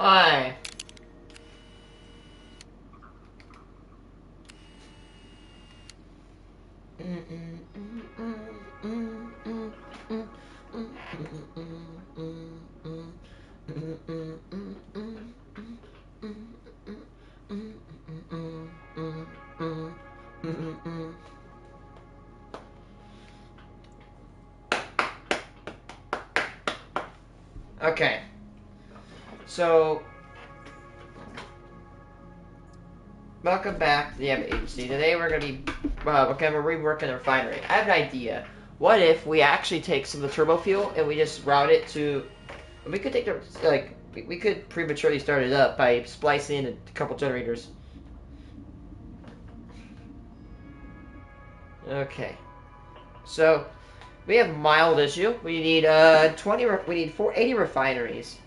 Hi. Okay. So, welcome back to the agency. Today we're gonna be reworking the refinery. I have an idea. What if we actually take some of the turbo fuel and we just route it to? We could take the we could prematurely start it up by splicing in a couple generators. Okay. So we have mild issue. We need 20. We need 80 refineries.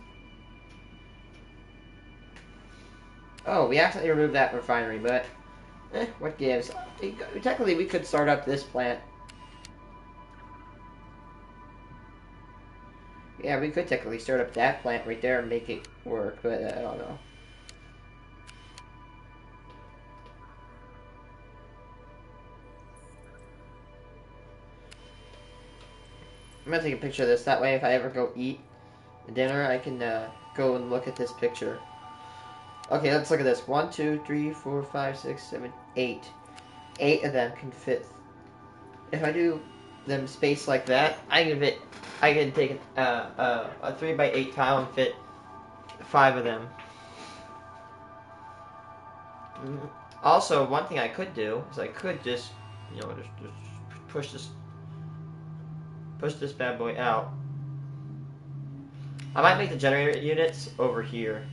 Oh, we accidentally removed that refinery, but what gives? Technically, we could start up this plant. Yeah, we could technically start up that plant right there and make it work, but I don't know. I'm gonna take a picture of this. That way, if I ever go eat dinner, I can go and look at this picture. Okay, let's look at this. 1, 2, 3, 4, 5, 6, 7, 8. 8 of them can fit. If I do them spaced like that, I can take a 3x8 tile and fit 5 of them. Also, one thing I could do is I could just, just push this bad boy out. I might make the generator units over here.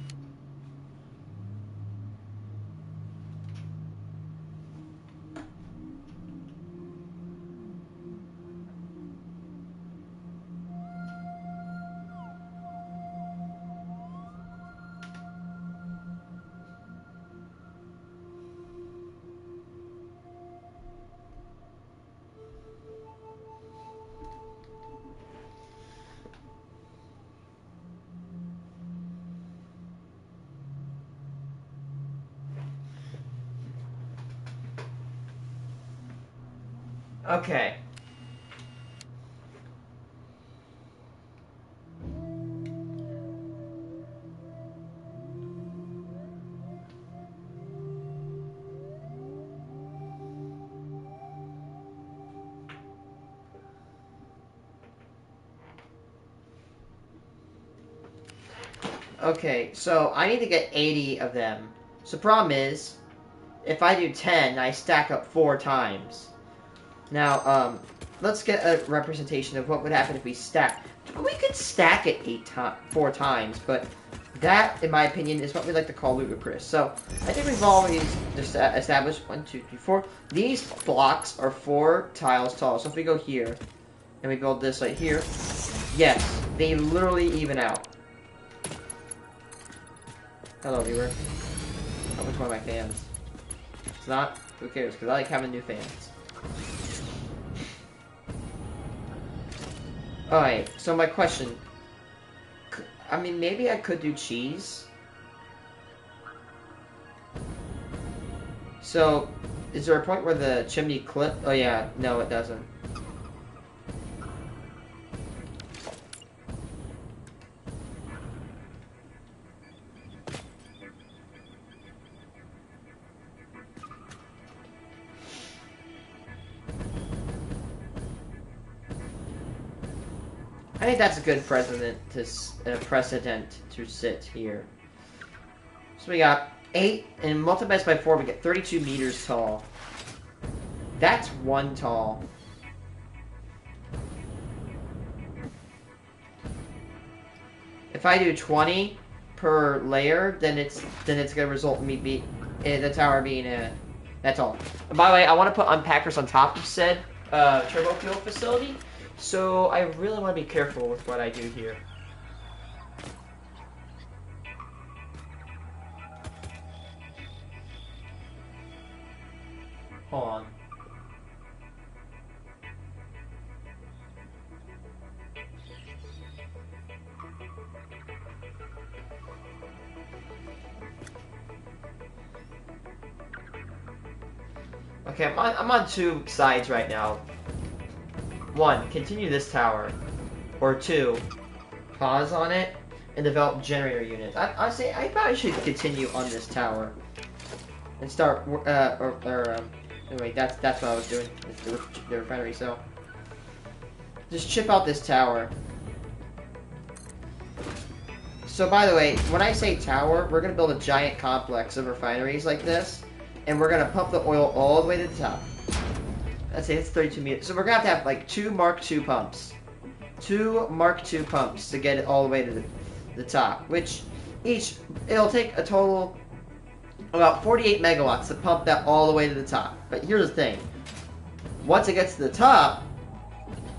Okay. Okay, so I need to get 80 of them. So the problem is, if I do 10, I stack up 4 times. Now, let's get a representation of what would happen if we stack. We could stack it 4 times, but that, in my opinion, is what we like to call ludicrous. So, I think we've already established 1, 2, 3, 4. These blocks are 4 tiles tall. So if we go here, and we build this right here, yes, they literally even out. Hello, viewer. How much one of my fans? It's not. Who cares? Because I like having new fans. Alright, so my question. I mean, maybe I could do cheese. So, is there a point where the chimney clip? Oh yeah, no it doesn't. I think that's a good precedent to sit here. So we got 8, and multiplied by 4, we get 32 meters tall. That's 1 tall. If I do 20 per layer, then it's gonna result in me the tower being that tall. And by the way, I want to put unpackers on top of said turbo fuel facility, so I really want to be careful with what I do here. Hold on. Okay, I'm on 2 sides right now. 1, continue this tower. Or 2, pause on it and develop generator units. I say I probably should continue on this tower and start. Anyway, that's what I was doing. The refinery. So just chip out this tower. So by the way, when I say tower, we're gonna build a giant complex of refineries like this. And we're gonna pump the oil all the way to the top. Let's say it's 32 meters. So we're gonna have like 2 Mark II pumps. 2 Mark II pumps to get it all the way to the top. Which it'll take a total about 48 megawatts to pump that all the way to the top. But here's the thing. Once it gets to the top,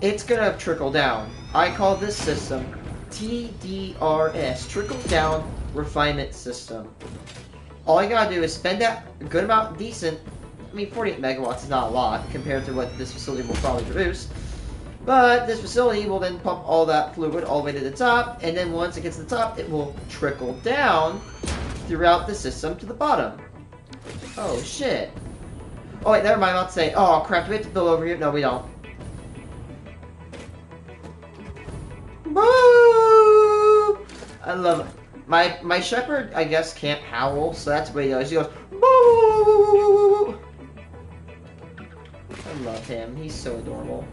it's gonna trickle down. I call this system TDRS, Trickle Down Refinement System. All you gotta do is spend that good amount, decent. I mean, 48 megawatts is not a lot compared to what this facility will probably produce. But this facility will then pump all that fluid all the way to the top, and then once it gets to the top, it will trickle down throughout the system to the bottom. Oh, shit. Oh, wait, never mind. I'm about to say, oh, crap, do we have to build over here? No, we don't. Boo! I love it. My shepherd, I guess, can't howl, so that's what he does. He goes, boo! I love him. He's so adorable.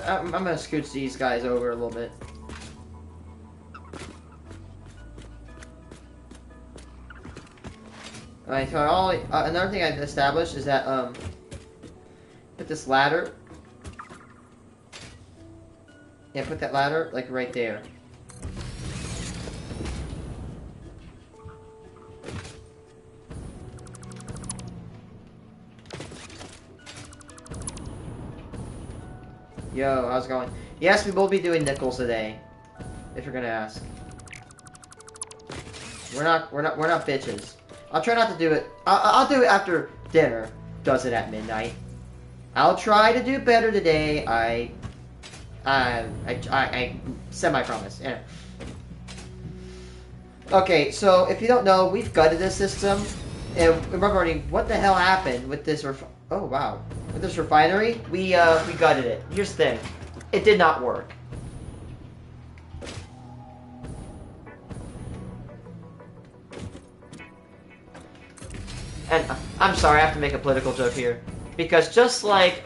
I'm gonna scooch these guys over a little bit. Alright, so another thing I've established is that, put this ladder. Yeah, put that ladder, like, right there. Yo, how's it going? Yes, we will be doing nickels today. If you're gonna ask. We're not bitches. I'll try not to do it. I'll do it after dinner. Does it at midnight. I'll try to do better today. I semi-promise. Yeah. Okay, so if you don't know, we've gutted this system. And we're wondering, what the hell happened with this oh, wow. With this refinery, we gutted it. Here's the thing. It did not work. And I'm sorry, I have to make a political joke here. Because just like,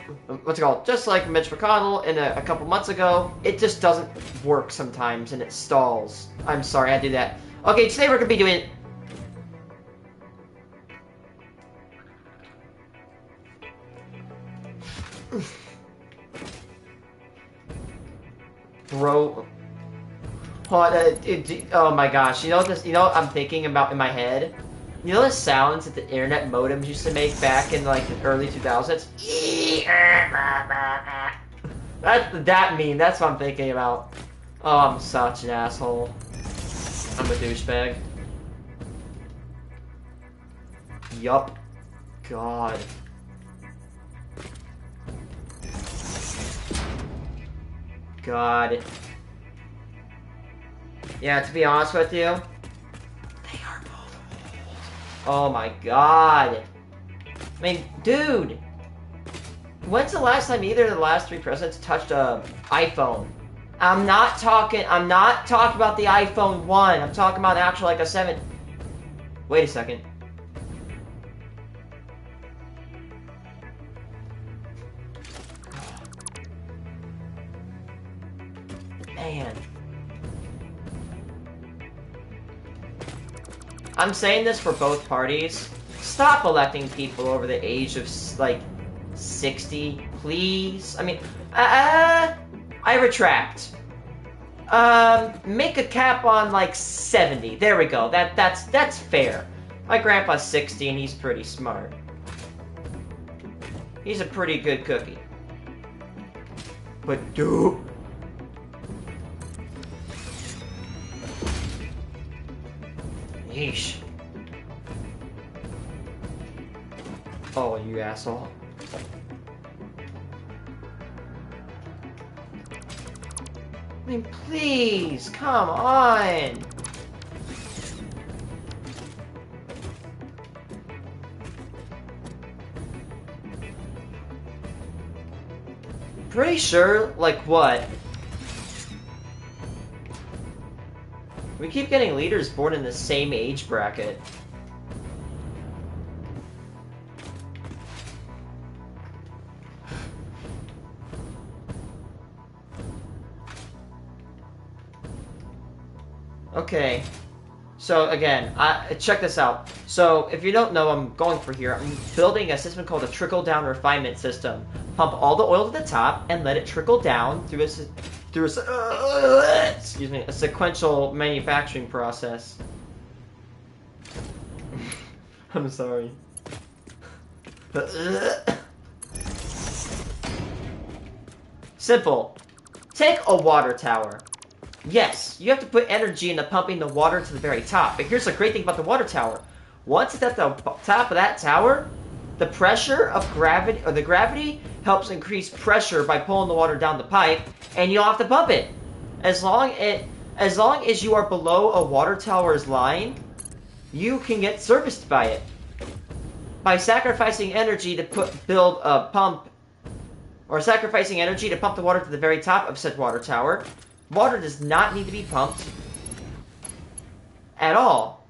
just like Mitch McConnell a couple months ago, it just doesn't work sometimes and it stalls. I'm sorry, I do that. Okay, today we're going to be doing... Bro... oh my gosh, you know what I'm thinking about in my head? You know the sounds that the internet modems used to make back in like the early 2000s? That's what I'm thinking about. Oh, I'm such an asshole. I'm a douchebag. Yup. God. God. Yeah, to be honest with you, Oh my god. I mean, dude. When's the last time either of the last 3 presidents touched a iPhone? I'm not talking about the iPhone 1. I'm talking about actual like a 7. Wait a second. Man. I'm saying this for both parties. Stop electing people over the age of, like, 60, please. I mean, I retract. Make a cap on, like, 70. There we go. That's fair. My grandpa's 60 and he's pretty smart. He's a pretty good cookie. But dude... Yeesh. Oh, you asshole. I mean, please, come on! Pretty sure, like, what? We keep getting leaders born in the same age bracket. Okay. So, again, check this out. So, if you don't know, I'm going for here. I'm building a system called a trickle-down refinement system. Pump all the oil to the top and let it trickle down through a sequential manufacturing process. I'm sorry. Simple. Take a water tower. Yes, you have to put energy into pumping the water to the very top. But here's the great thing about the water tower. Once it's at the top of that tower, the pressure of gravity, or the gravity, helps increase pressure by pulling the water down the pipe, and you don't have to pump it. As long as you are below a water tower's line, you can get serviced by it. By sacrificing energy to build a pump, or sacrificing energy to pump the water to the very top of said water tower, water does not need to be pumped at all.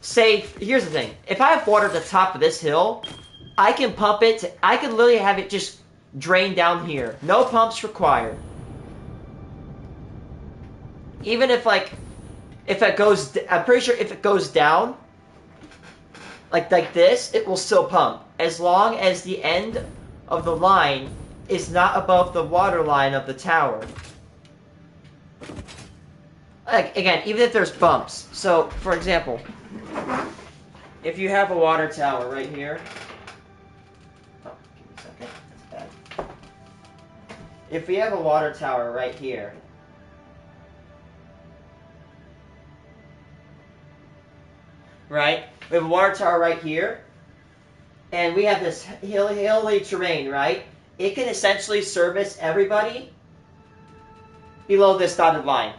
Say, here's the thing. If I have water at the top of this hill, I can pump it I can literally have it just drain down here. No pumps required. Even if, like, I'm pretty sure if it goes down, like this, it will still pump. As long as the end of the line is not above the water line of the tower. Like, again, even if there's bumps. So, for example, if you have a water tower right here. Oh, give me a second. That's bad. If we have a water tower right here. Right? We have a water tower right here. And we have this hilly terrain, right? It can essentially service everybody below this dotted line.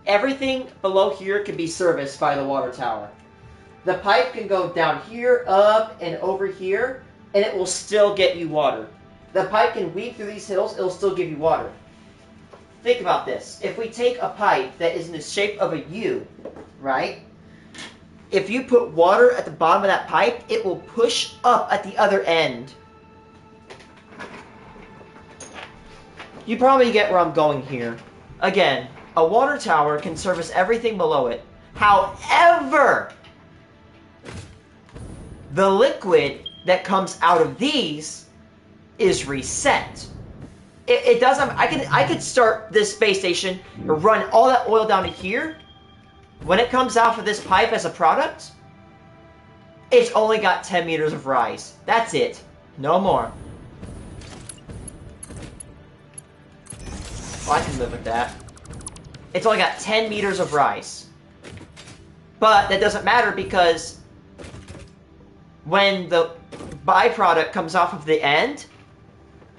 Everything below here can be serviced by the water tower. The pipe can go down here, up, and over here, and it will still get you water. The pipe can weave through these hills, it'll still give you water. Think about this. If we take a pipe that is in the shape of a U, right? If you put water at the bottom of that pipe, it will push up at the other end. You probably get where I'm going here. Again, a water tower can service everything below it. However, the liquid that comes out of these is reset. It doesn't. I could start this space station and run all that oil down to here. When it comes out of this pipe as a product, it's only got 10 meters of rise. That's it. No more. Oh, I can live with that. It's only got 10 meters of rise. But that doesn't matter because when the byproduct comes off of the end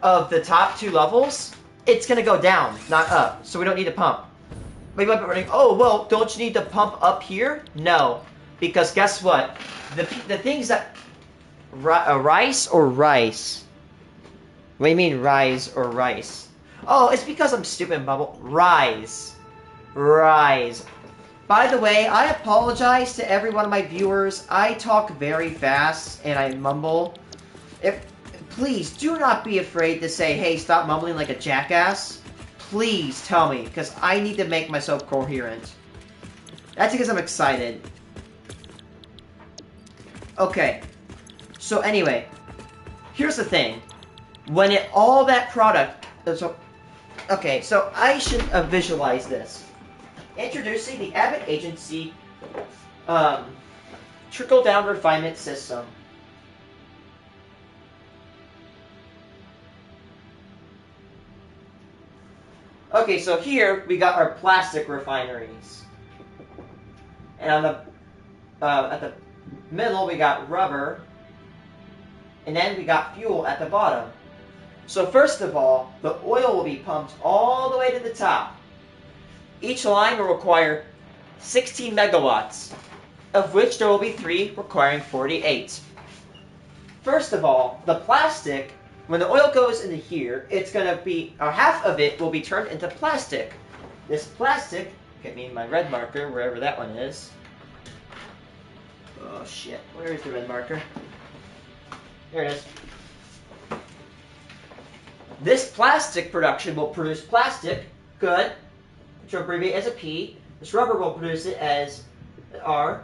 of the top 2 levels, it's going to go down, not up. So we don't need to pump. But you might be wondering, oh, well, don't you need to pump up here? No. Because guess what? The things that... rice or rice? What do you mean rise or rice? Oh, it's because I'm stupid, Bubble. Rise. Rise. By the way, I apologize to every one of my viewers. I talk very fast and I mumble. Please, do not be afraid to say, hey, stop mumbling like a jackass. Please tell me, because I need to make myself coherent. That's because I'm excited. Okay. So anyway, here's the thing. When all that product... Okay, so I should visualize this. Introducing the Abbott Agency trickle-down refinement system. Okay, so here we got our plastic refineries. And on the at the middle we got rubber. And then we got fuel at the bottom. So first of all, the oil will be pumped all the way to the top. Each line will require 16 megawatts, of which there will be 3 requiring 48. First of all, the plastic, when the oil goes into here, it's going to be, or half of it will be turned into plastic. This plastic, get me my red marker, wherever that one is. Oh shit, where is the red marker? There it is. This plastic production will produce plastic, good, which will abbreviate as a P. This rubber will produce it as R.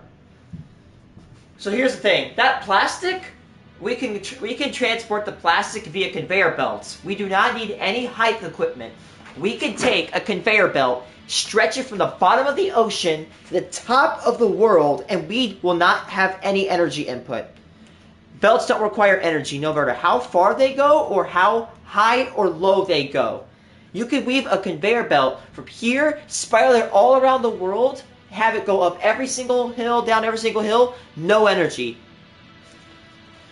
So here's the thing. That plastic, we can transport the plastic via conveyor belts. We do not need any height equipment. We can take a conveyor belt, stretch it from the bottom of the ocean to the top of the world, and we will not have any energy input. Belts don't require energy, no matter how far they go or how high or low they go. You can weave a conveyor belt from here, spiral it all around the world, have it go up every single hill, down every single hill, no energy.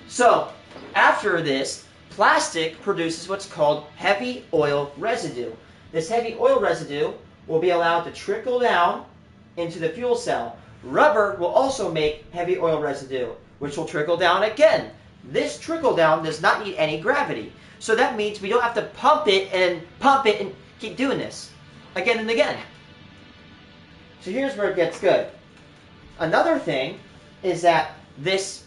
So, after this, plastic produces what's called heavy oil residue. This heavy oil residue will be allowed to trickle down into the fuel cell. Rubber will also make heavy oil residue, which will trickle down again. This trickle down does not need any gravity. So that means we don't have to pump it and keep doing this again and again. So here's where it gets good. Another thing is that this,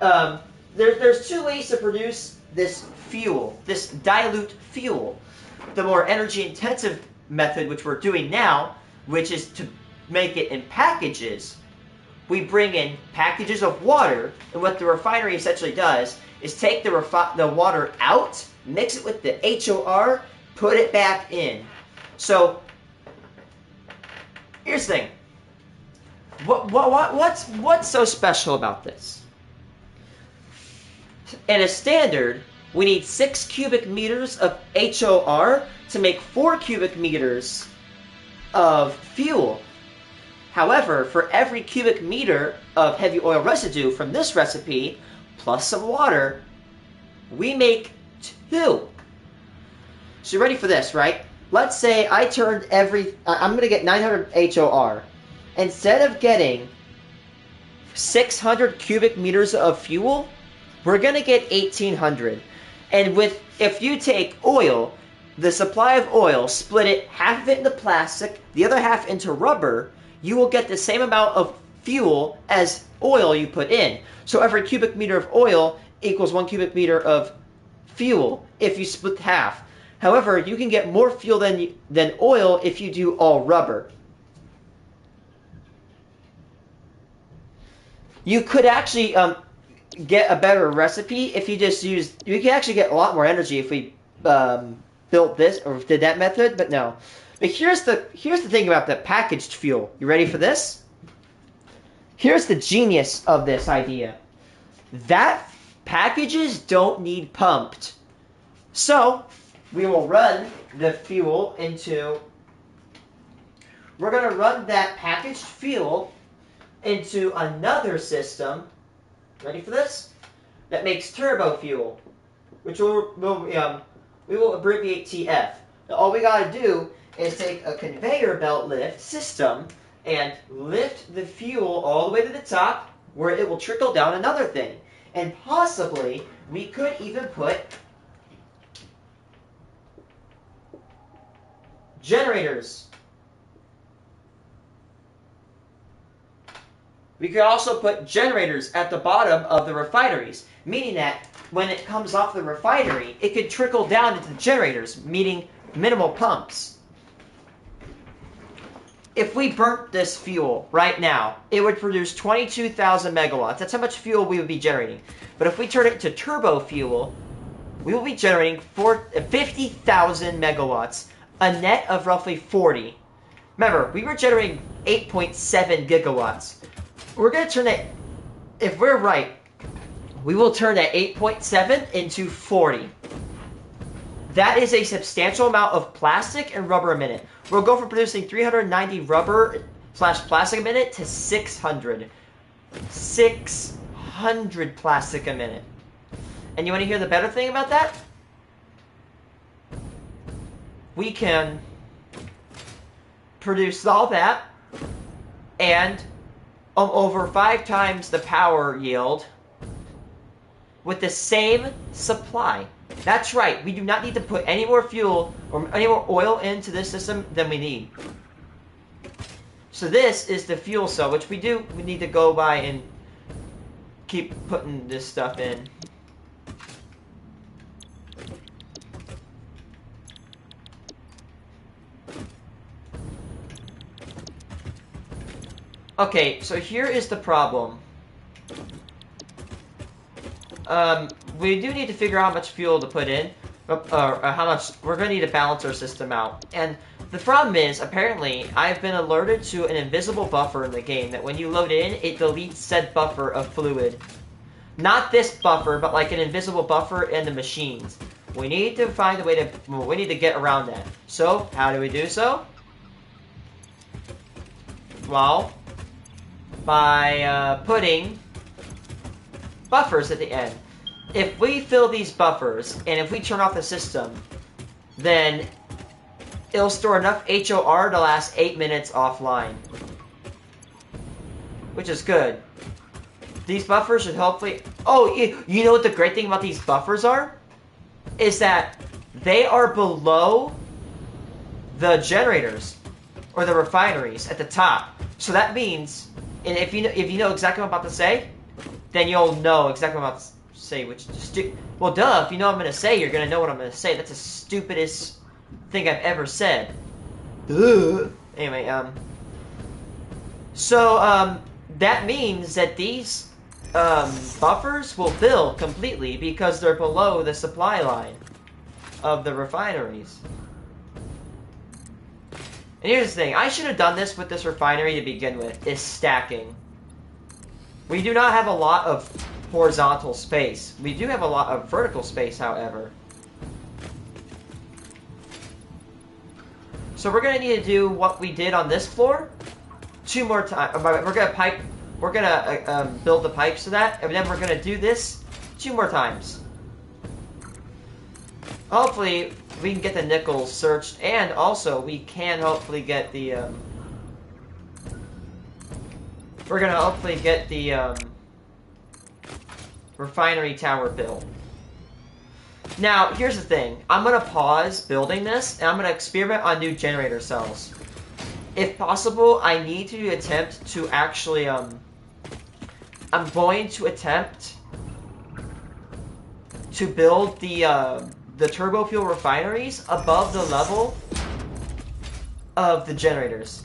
there's 2 ways to produce this fuel, this dilute fuel. The more energy intensive method, which we're doing now, which is to make it in packages. We bring in packages of water, and what the refinery essentially does is take the water out, mix it with the HOR, put it back in. So, here's the thing. What's so special about this? In a standard, we need 6 cubic meters of HOR to make 4 cubic meters of fuel. However, for every cubic meter of heavy oil residue from this recipe, plus some water, we make 2. So you're ready for this, right? Let's say I turned I'm going to get 900 HOR. Instead of getting 600 cubic meters of fuel, we're going to get 1,800. And if you take oil, the supply of oil, split it, half of it into plastic, the other half into rubber, you will get the same amount of fuel as oil you put in. So every cubic meter of oil equals 1 cubic meter of fuel if you split half. However, you can get more fuel than oil if you do all rubber. You could actually get a better recipe if you just used... You can actually get a lot more energy if we built this or did that method, but no. But here's the thing about the packaged fuel. You ready for this? Here's the genius of this idea. That packages don't need pumped. So, we will run the fuel into... We're going to run that packaged fuel into another system. Ready for this? That makes turbo fuel, which we will abbreviate TF. Now, all we got to do is take a conveyor belt lift system and lift the fuel all the way to the top where it will trickle down another thing. And possibly, we could even put generators. We could also put generators at the bottom of the refineries, meaning that when it comes off the refinery, it could trickle down into the generators, meaning minimal pumps. If we burnt this fuel right now, it would produce 22,000 megawatts. That's how much fuel we would be generating. But if we turn it into turbo fuel, we will be generating 50,000 megawatts, a net of roughly 40. Remember, we were generating 8.7 gigawatts. We're going to turn that, if we're right, we will turn that 8.7 into 40. That is a substantial amount of plastic and rubber a minute. We'll go from producing 390 rubber/plastic a minute to 600. 600 plastic a minute. And you want to hear the better thing about that? We can produce all that and over 5 times the power yield with the same supply. That's right, we do not need to put any more fuel or any more oil into this system than we need. So this is the fuel cell, which we need to go by and keep putting this stuff in. Okay, so here is the problem. We do need to figure out how much fuel to put in, how much, we're going to need to balance our system out. And the problem is, apparently, I've been alerted to an invisible buffer in the game that when you load in, it deletes said buffer of fluid. Not this buffer, but like an invisible buffer in the machines. We need to find a way to, we need to get around that. So, how do we do so? Well, by putting buffers at the end. If we fill these buffers, and if we turn off the system, then it'll store enough HOR to last 8 minutes offline. Which is good. These buffers should hopefully... Oh, you know what the great thing about these buffers are? Is that they are below the generators, or the refineries at the top. So that means, and if you know exactly what I'm about to say, then you'll know exactly what I'm about to say, which is well, duh, if you know what I'm going to say, you're going to know what I'm going to say. That's the stupidest thing I've ever said. Duh. Anyway, so, that means that these, buffers will fill completely because they're below the supply line of the refineries. And here's the thing, I should have done this with this refinery to begin with, is stacking. We do not have a lot of horizontal space. We do have a lot of vertical space, however. So we're going to need to do what we did on this floor 2 more times. We're going to build the pipes to that, and then we're going to do this 2 more times. Hopefully, we can get the nickels searched, and also we can hopefully get the, we're going to hopefully get the, refinery tower built. Now, here's the thing. I'm going to pause building this, and I'm going to experiment on new generator cells. If possible, I need to attempt to actually, I'm going to attempt to build the turbo fuel refineries above the level of the generators.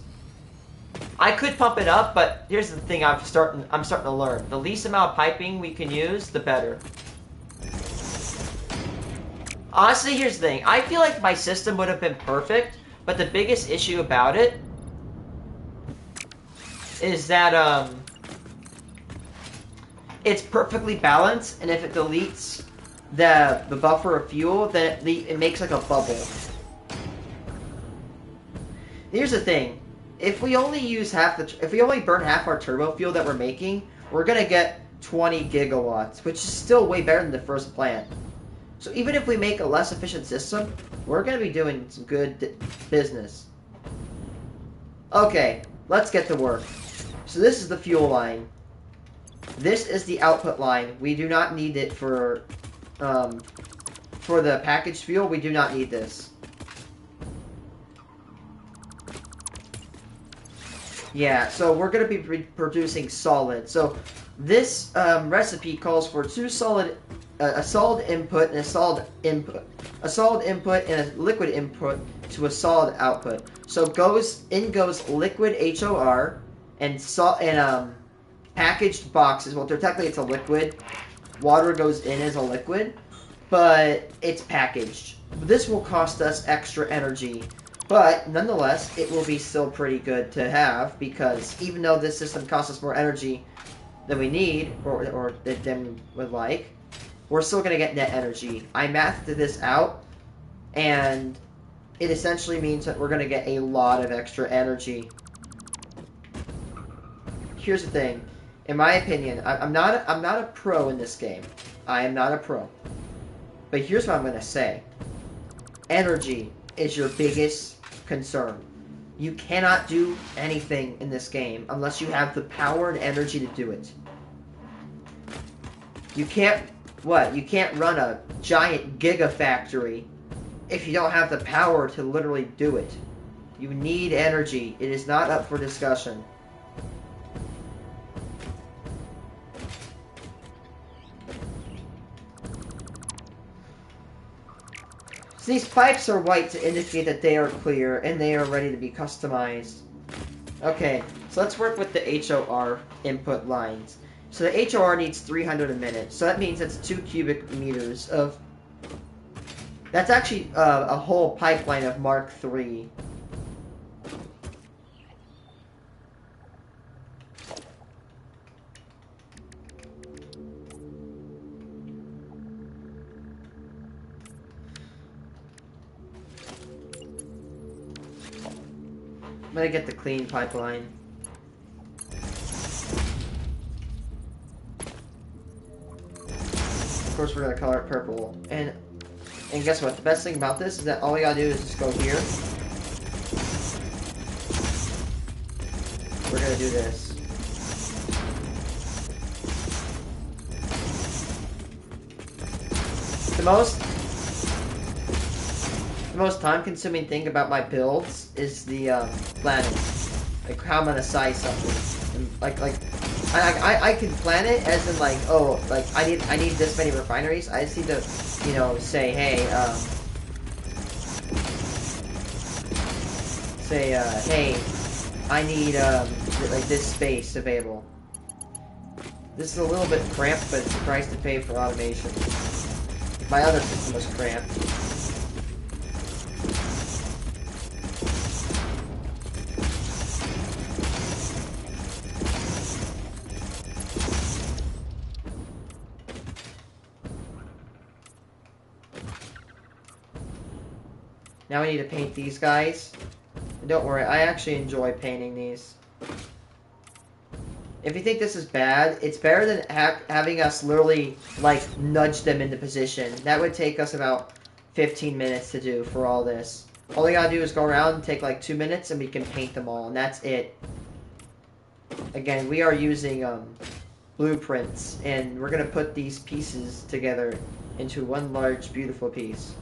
I could pump it up, but here's the thing I'm starting to learn. The least amount of piping we can use, the better. Honestly, here's the thing. I feel like my system would have been perfect, but the biggest issue about it is that, it's perfectly balanced, and if it deletes the buffer of fuel, then it makes like a bubble. Here's the thing. If we only use if we only burn half our turbo fuel that we're making, we're gonna get 20 gigawatts, which is still way better than the first plant. So even if we make a less efficient system, we're gonna be doing some good business. Okay, let's get to work. So this is the fuel line. This is the output line. We do not need it for the packaged fuel. We do not need this. Yeah, so we're going to be producing solid. So this recipe calls for a solid input and a solid input, a solid input and a liquid input to a solid output. So goes liquid HOR and packaged boxes. Well, technically it's a liquid. Water goes in as a liquid, but it's packaged. This will cost us extra energy. But, nonetheless, it will be still pretty good to have, because even though this system costs us more energy than we need, or than we would like, we're still going to get net energy. I mathed this out, and it essentially means that we're going to get a lot of extra energy. Here's the thing. In my opinion, I'm not a pro in this game. I am not a pro. But here's what I'm going to say. Energy is your biggest concern. You cannot do anything in this game unless you have the power and energy to do it. You can't, you can't run a giant gigafactory if you don't have the power to literally do it. You need energy. It is not up for discussion. So these pipes are white to indicate that they are clear and they are ready to be customized. Okay, so let's work with the HOR input lines. So the HOR needs 300 a minute, so that means that's 2 cubic meters of... That's actually a whole pipeline of Mark III. I'm gonna get the clean pipeline. Of course, we're gonna color it purple. And guess what? The best thing about this is that all we gotta do is just go here. We're gonna do this. The most time-consuming thing about my builds is the planning, like how I'm gonna size something. And I can plan it as in like, oh, like I need this many refineries. I just need to, you know, say, hey, hey, I need like this space available. This is a little bit cramped, but it's the price to pay for automation. My other system was cramped. Now we need to paint these guys. And don't worry, I actually enjoy painting these. If you think this is bad, it's better than having us literally, like, nudge them into position. That would take us about 15 minutes to do for all this. All we gotta do is go around and take, like, 2 minutes, and we can paint them all, and that's it. Again, we are using, blueprints, and we're gonna put these pieces together into one large, beautiful piece.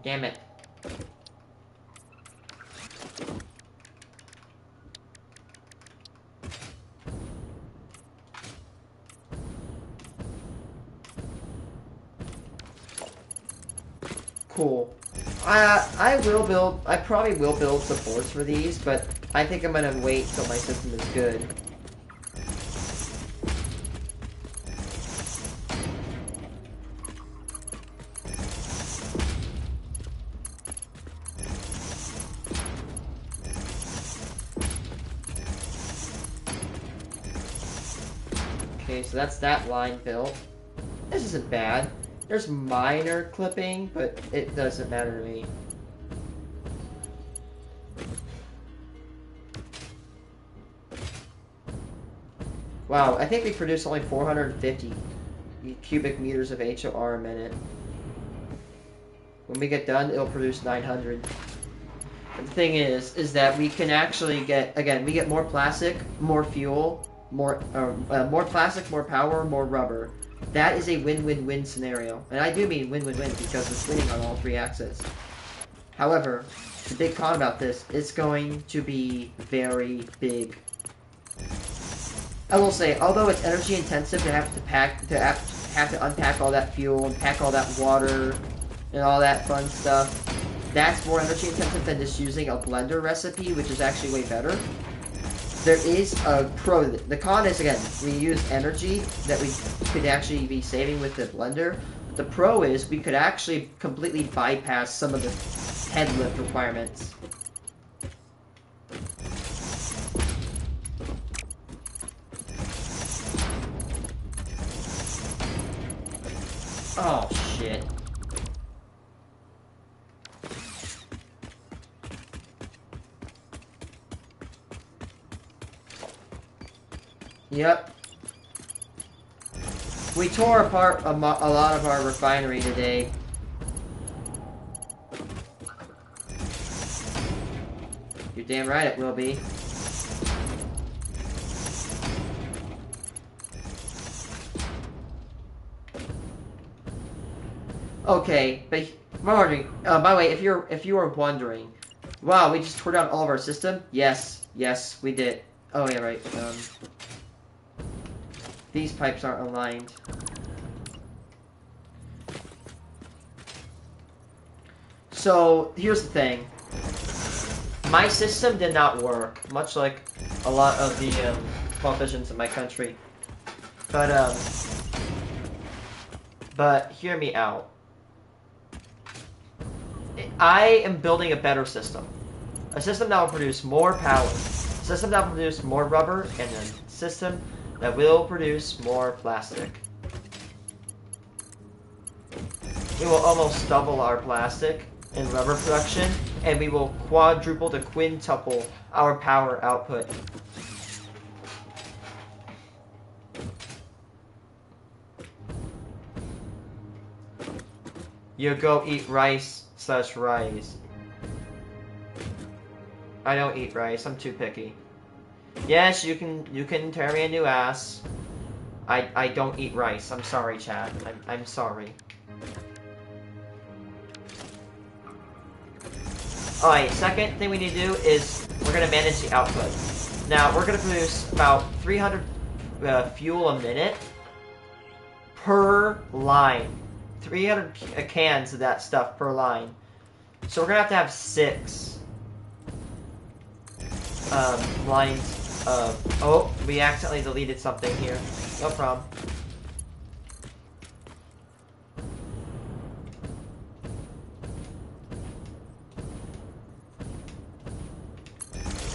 Damn it. Cool. I probably will build supports for these, but I think I'm gonna wait till my system is good. Okay, so that's that line built. This isn't bad. There's minor clipping, but it doesn't matter to me. Wow, I think we produce only 450 cubic meters of HOR a minute. When we get done, it'll produce 900. But the thing is that we can actually get, again, we get more plastic, more fuel, more plastic, more power, more rubber. That is a win-win-win scenario. And I do mean win-win-win because it's winning on all three axes. However, the big con about this is going to be very big. I will say, although it's energy intensive to have to unpack all that fuel and pack all that water and all that fun stuff, that's more energy intensive than just using a blender recipe, which is actually way better. There is a pro. The con is, again, we use energy that we could actually be saving with the blender. The pro is we could actually completely bypass some of the head lift requirements. Oh, shit. Yep. We tore apart a lot of our refinery today. You're damn right it will be. Okay, but I'm wondering. By the way, if you were wondering, wow, we just tore down all of our system. Yes, we did. Oh yeah, right. These pipes aren't aligned. So here's the thing. My system did not work, much like a lot of the politicians in my country. But hear me out. I am building a better system. A system that will produce more power. A system that will produce more rubber, and a system that will produce more plastic. We will almost double our plastic and rubber production, and we will quadruple to quintuple our power output. You go eat rice/rice. I don't eat rice, I'm too picky. Yes, you can tear me a new ass. I don't eat rice. I'm sorry, Chad. I'm sorry. Alright, second thing we need to do is we're gonna manage the output. Now we're gonna produce about 300 fuel a minute per line. 300 cans of that stuff per line. So we're gonna have 6 lines. Oh, we accidentally deleted something here. No problem.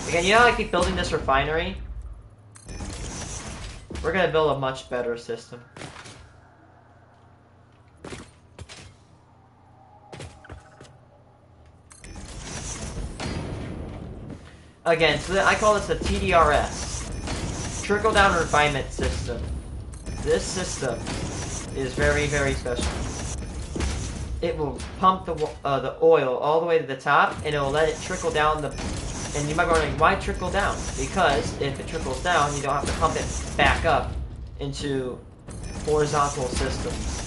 Again, you know how I keep building this refinery? We're gonna build a much better system. Again, so I call this the TDRS. Trickle-down refinement system. This system is very, very special. It will pump the oil all the way to the top, and it will let it trickle down the... And you might be wondering, why trickle down? Because if it trickles down, you don't have to pump it back up into horizontal systems.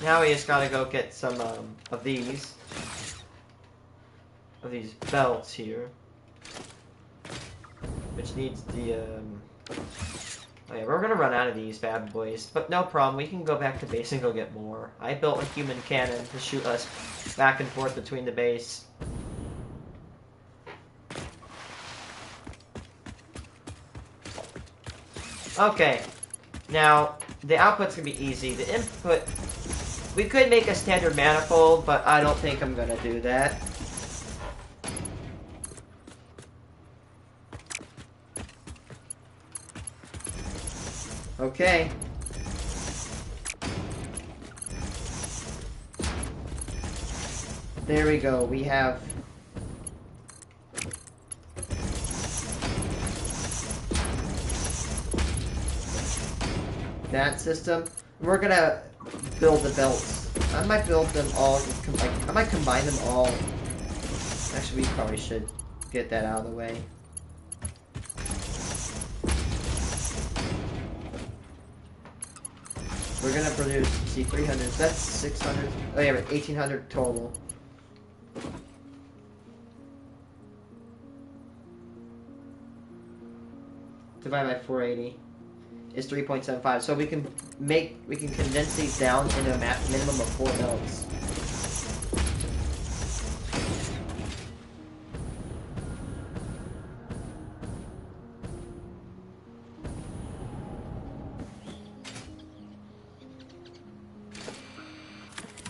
Now we just gotta go get some of these belts here, which needs the oh yeah, we're gonna run out of these bad boys, but no problem. We can go back to base and go get more. I built a human cannon to shoot us back and forth between the base. Okay, now the output's gonna be easy. The input. We could make a standard manifold, but I don't think I'm gonna do that. Okay. There we go. We have that system. We're gonna build the belts. I might build them all. I might combine them all. Actually, we probably should get that out of the way. We're gonna produce, see, 300. So that's 600. Oh yeah, but 1800 total. Divided by 480 is 3.75. So we can condense these down into a minimum of 4 belts.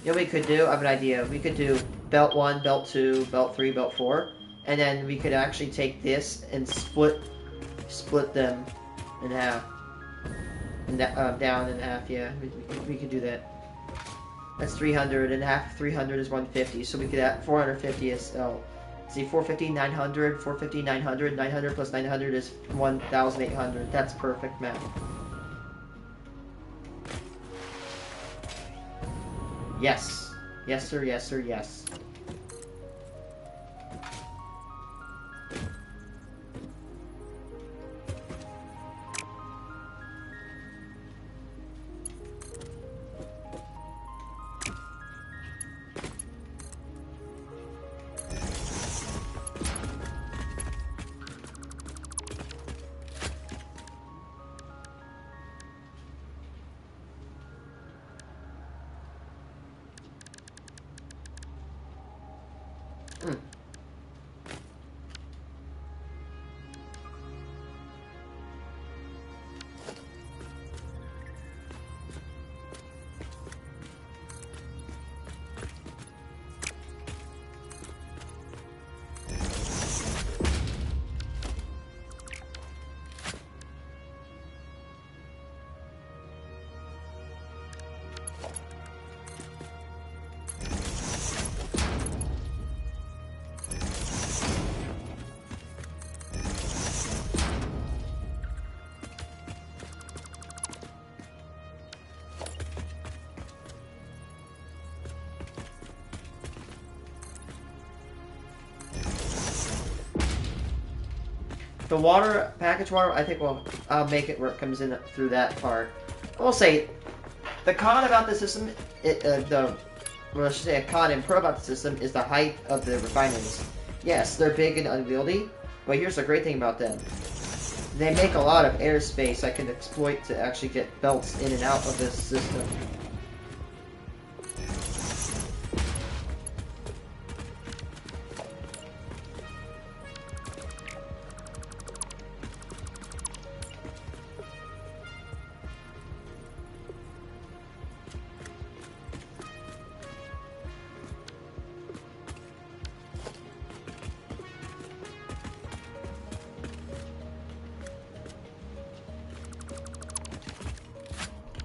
You know what we could do? I have an idea. We could do belt 1, belt 2, belt 3, belt 4, and then we could actually take this and split them in half, and down in half. Yeah, we could do that. That's 300, and half 300 is 150. So we could add 450 is see 450, 900, 450, 900, 900 plus 900 is 1,800. That's perfect math. Yes. Yes, sir, yes, sir, yes. The water, package water, I think I'll make it where it comes in through that part. I will say, the con about the system, well, I should say a con and pro about the system is the height of the refineries. Yes, they're big and unwieldy, but here's the great thing about them. They make a lot of airspace I can exploit to actually get belts in and out of this system.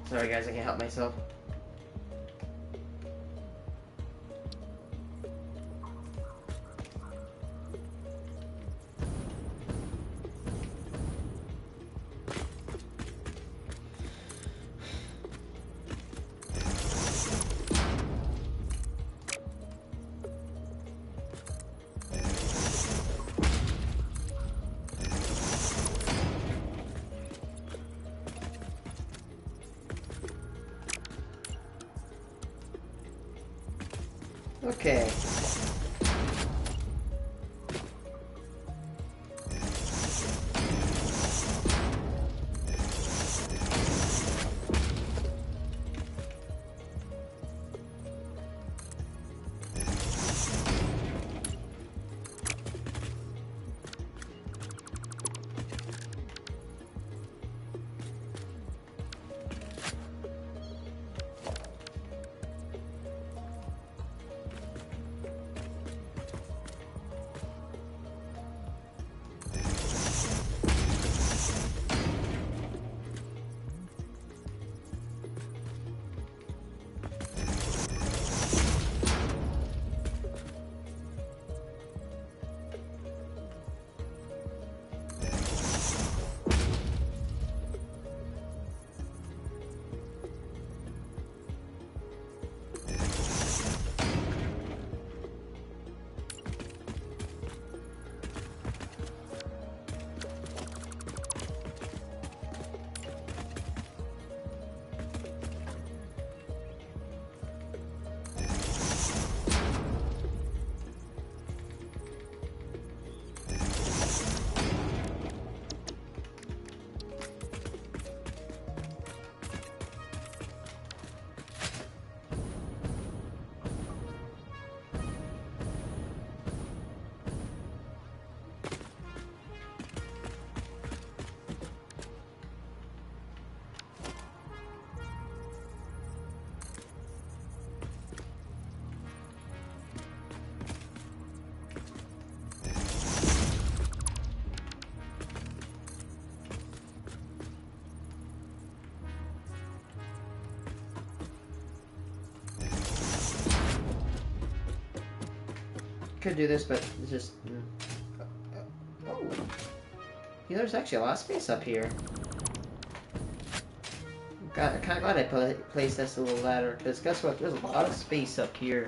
Sorry guys, I can't help myself. Okay. could do this, but it's just... oh. You know, there's actually a lot of space up here. I'm kind of glad I placed this little ladder, because guess what? There's a lot of space up here.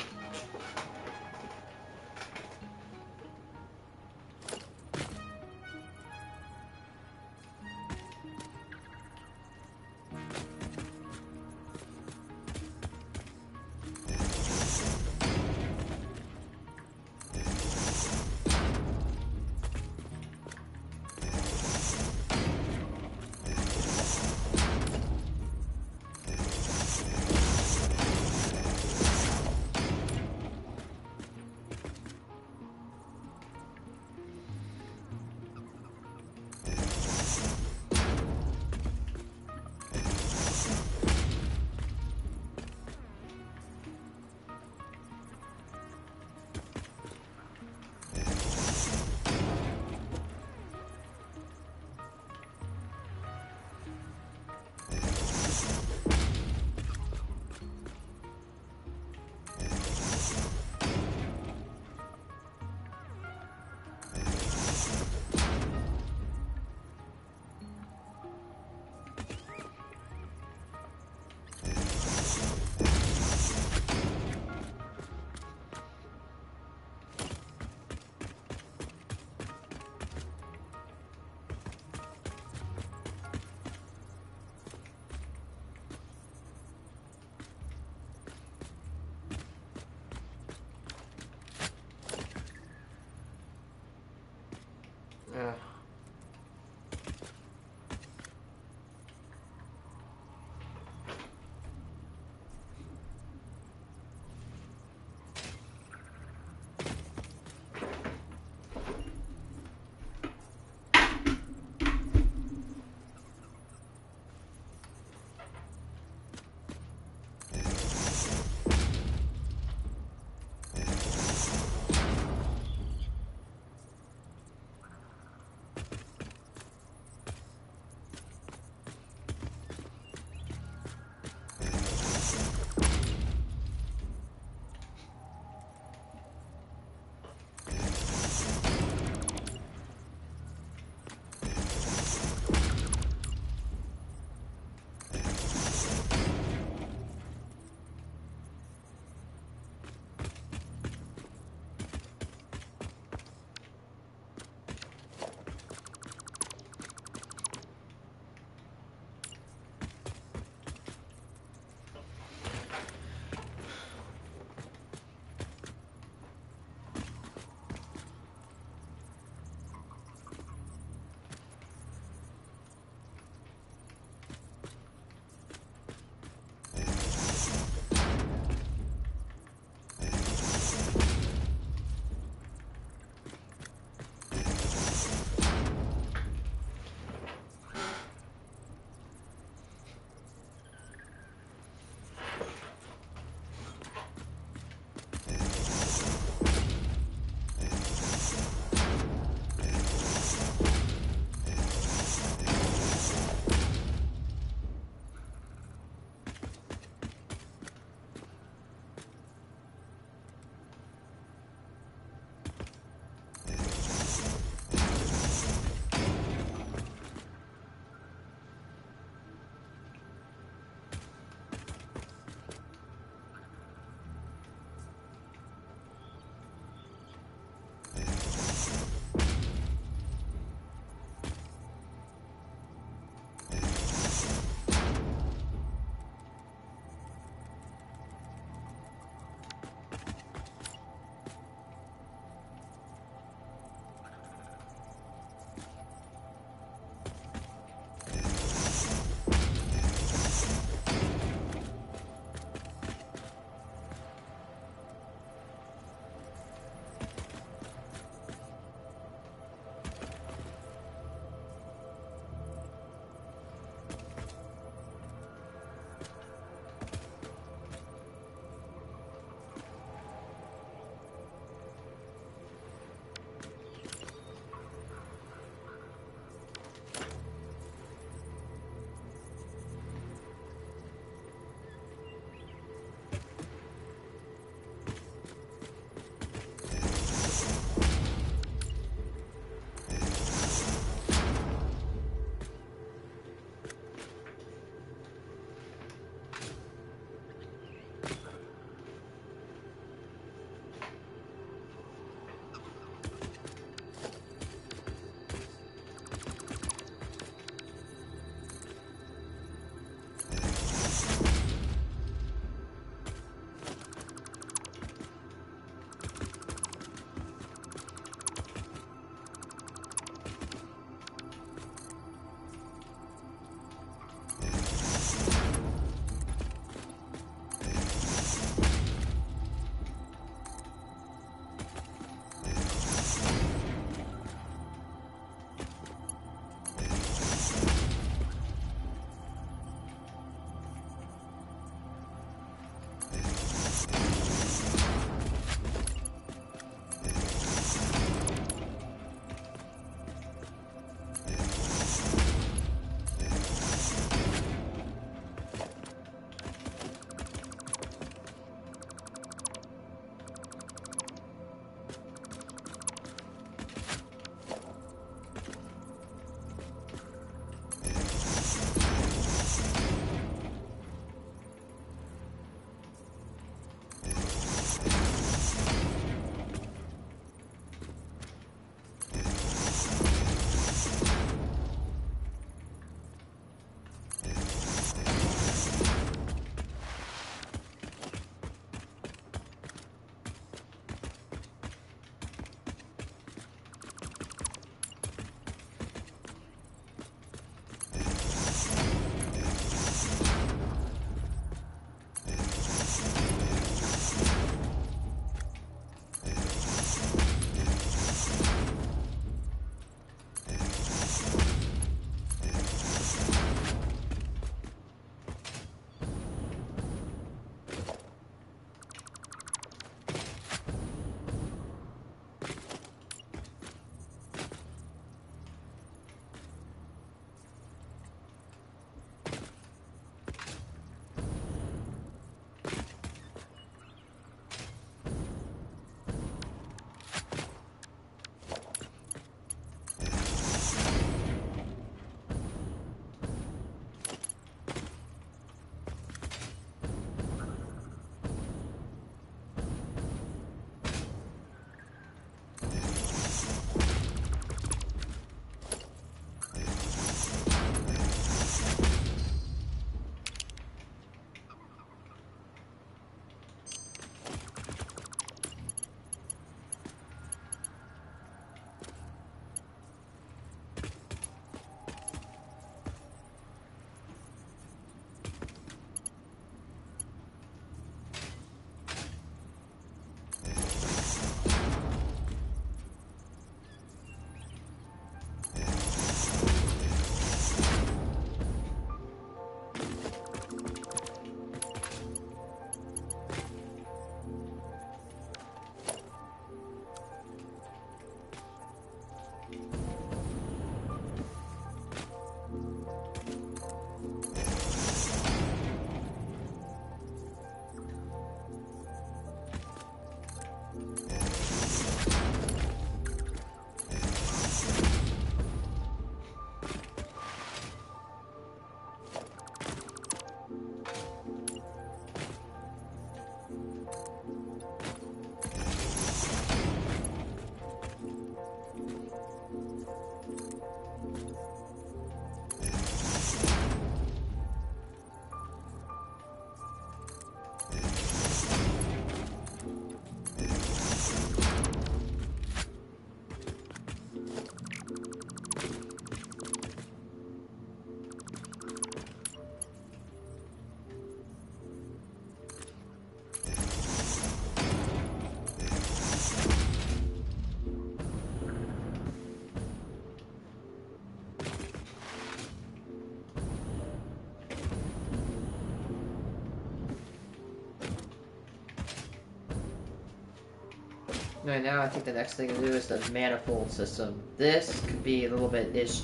Right now, I think the next thing to do is the manifold system. This could be a little bit ish.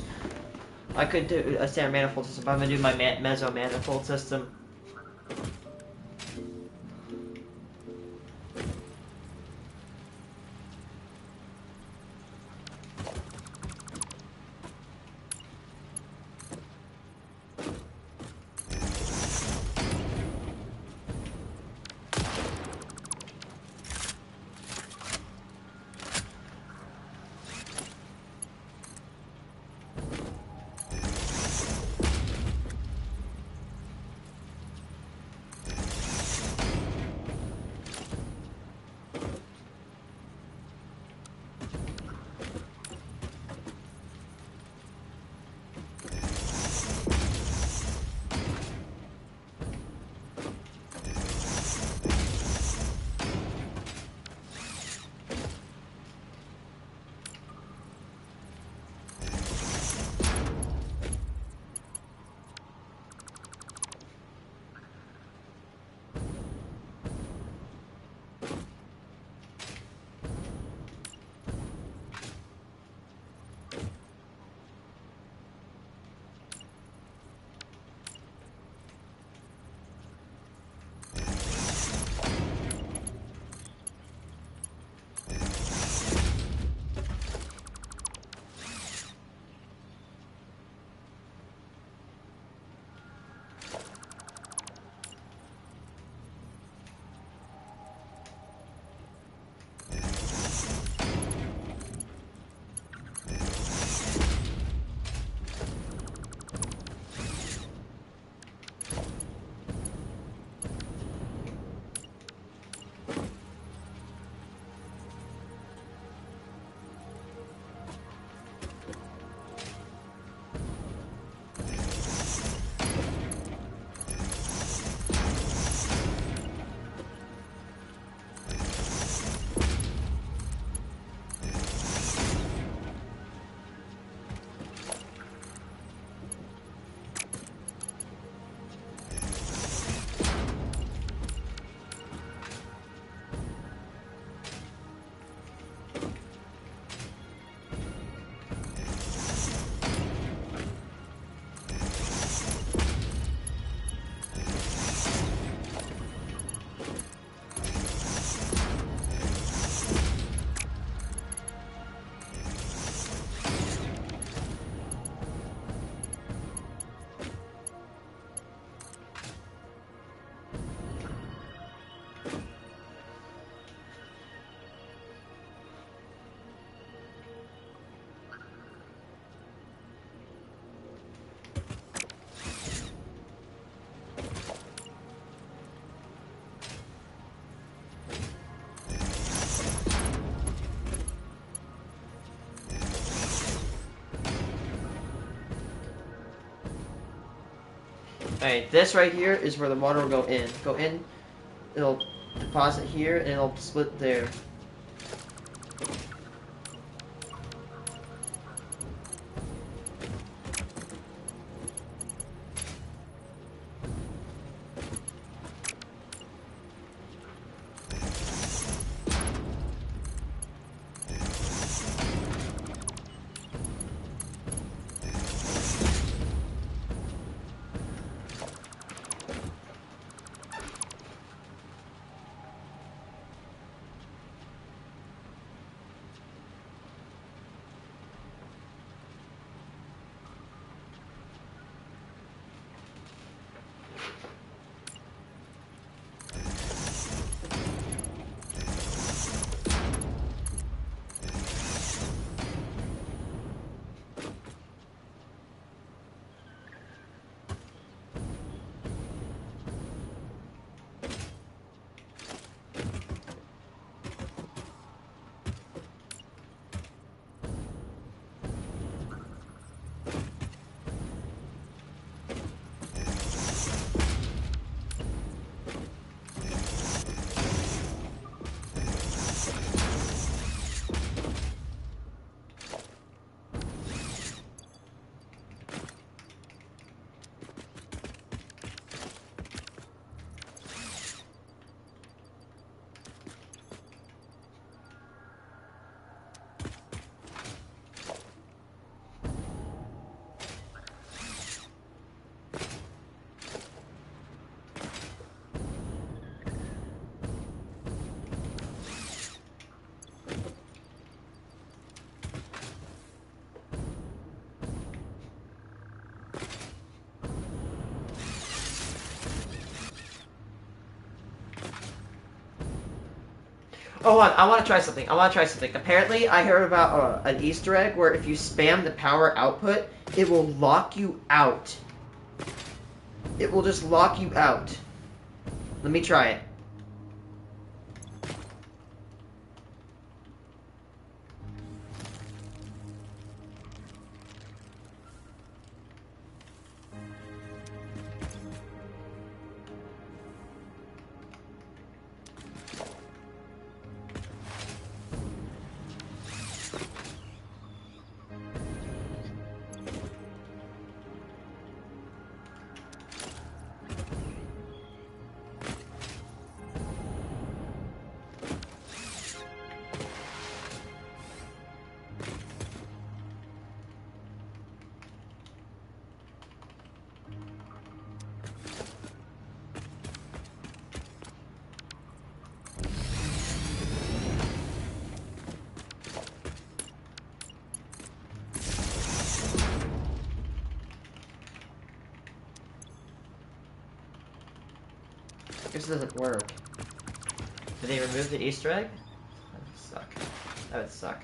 I could do a standard manifold system, but I'm gonna do my meso manifold system. Alright, this right here is where the water will go in. Go in, it'll deposit here, and it'll split there. Oh, I want to try something. Apparently, I heard about an Easter egg where if you spam the power output, it will lock you out. It will just lock you out. Let me try it. This doesn't work. Did they remove the Easter egg? That would suck. That would suck.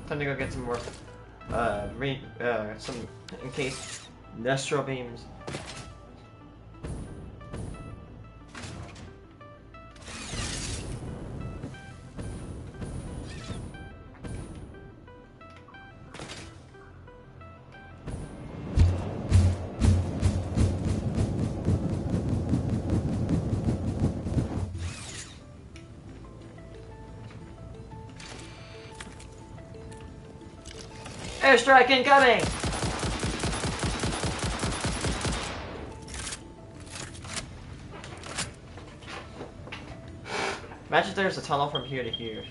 Time to go get some more, some encased Nestro beams. Airstrike incoming! Imagine there's a tunnel from here to here.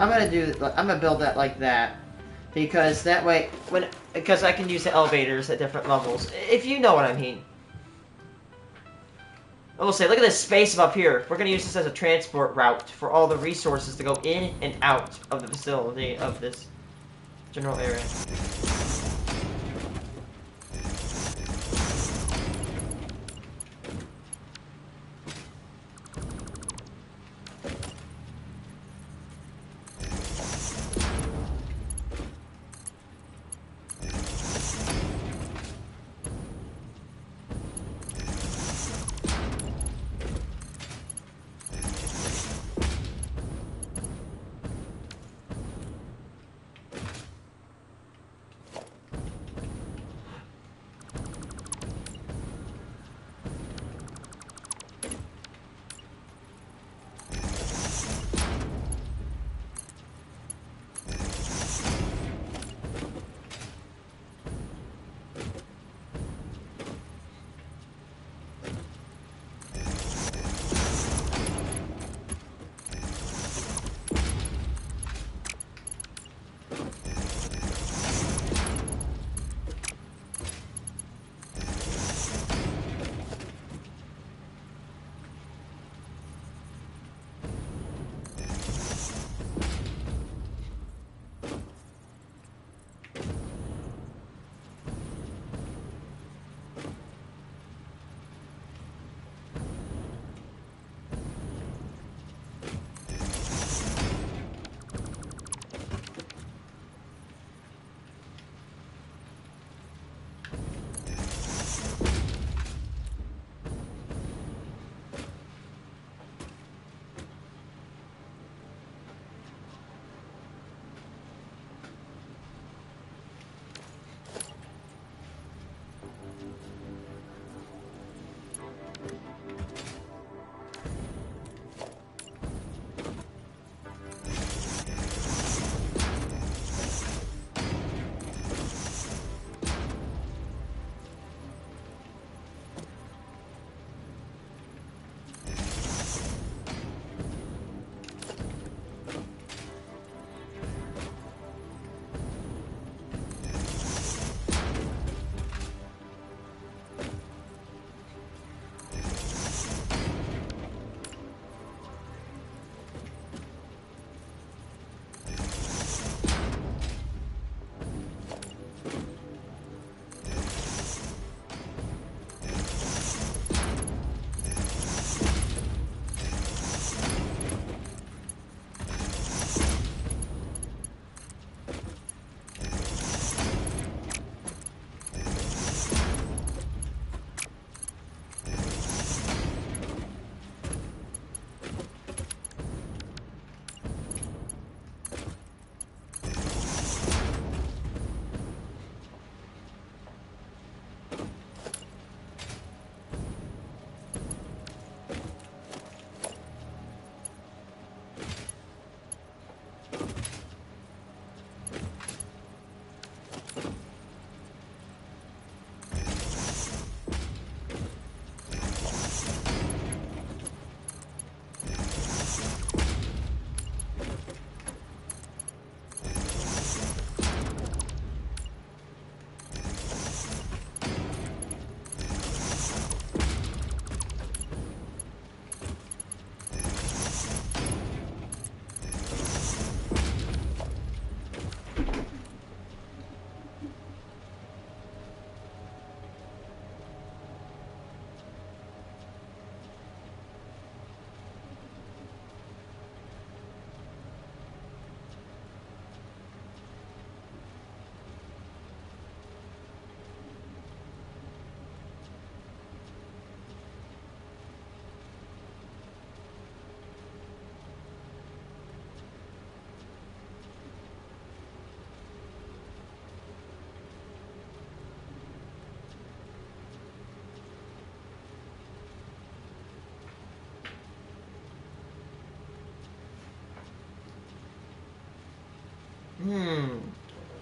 I'm gonna build that like that, because that way, because I can use the elevators at different levels, if you know what I mean. I will say, look at this space up here. We're gonna use this as a transport route for all the resources to go in and out of the facility of this general area.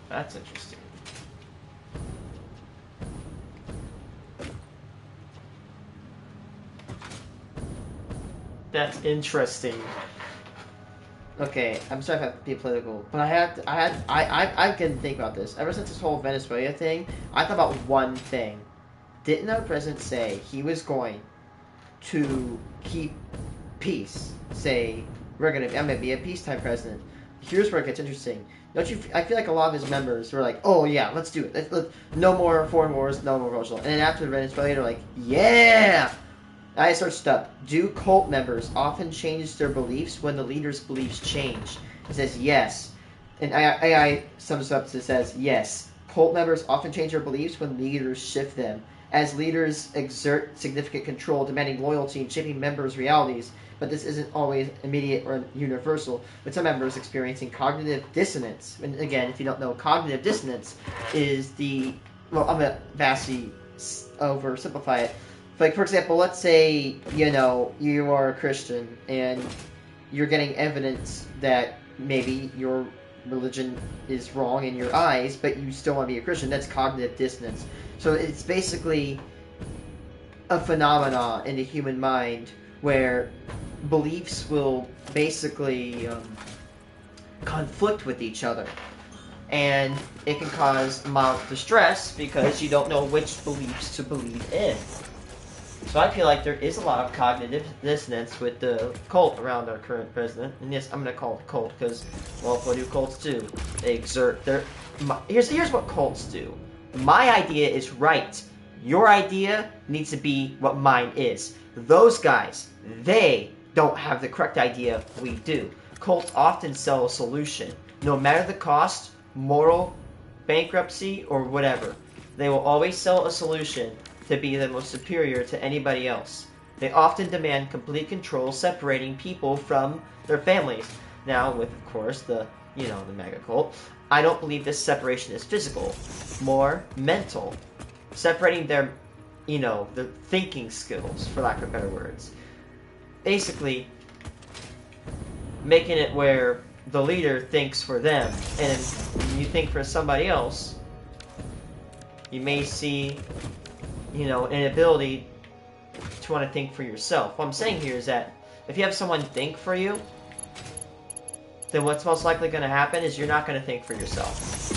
That's interesting. That's interesting. Okay, I'm sorry if I have to be political, but I can think about this. Ever since this whole Venezuela thing, I thought about one thing. Didn't our president say he was going to keep peace? Say, I'm gonna be a peacetime president. Here's where it gets interesting. Don't you? I feel like a lot of his members were like, "Oh yeah, let's do it. No more foreign wars, no more cultural." And then after Venezuela, they're like, "Yeah." I searched up. Do cult members often change their beliefs when the leader's beliefs change? It says yes. And AI sums up. It says yes. Cult members often change their beliefs when leaders shift them. As leaders exert significant control, demanding loyalty and shaping members' realities, but this isn't always immediate or universal, with some members experiencing cognitive dissonance. And again, if you don't know, cognitive dissonance is I'm going to vastly oversimplify it. Like, for example, let's say, you are a Christian and you're getting evidence that maybe your religion is wrong in your eyes, but you still want to be a Christian. That's cognitive dissonance. So it's basically a phenomena in the human mind where beliefs will basically conflict with each other. And it can cause mild distress because you don't know which beliefs to believe in. So I feel like there is a lot of cognitive dissonance with the cult around our current president. And yes, I'm going to call it a cult because, well, what do cults do? They exert their... Here's what cults do. My idea is right. Your idea needs to be what mine is. Those guys, they don't have the correct idea. We do. Cults often sell a solution. No matter the cost, moral, bankruptcy, or whatever. They will always sell a solution to be the most superior to anybody else. They often demand complete control, separating people from their families. Now, with, of course, the mega cult, I don't believe this separation is physical, more mental. Separating their, their thinking skills, for lack of better words. Basically, making it where the leader thinks for them, and when you think for somebody else, you may see an inability to want to think for yourself. What I'm saying here is that if you have someone think for you, then what's most likely going to happen is you're not going to think for yourself.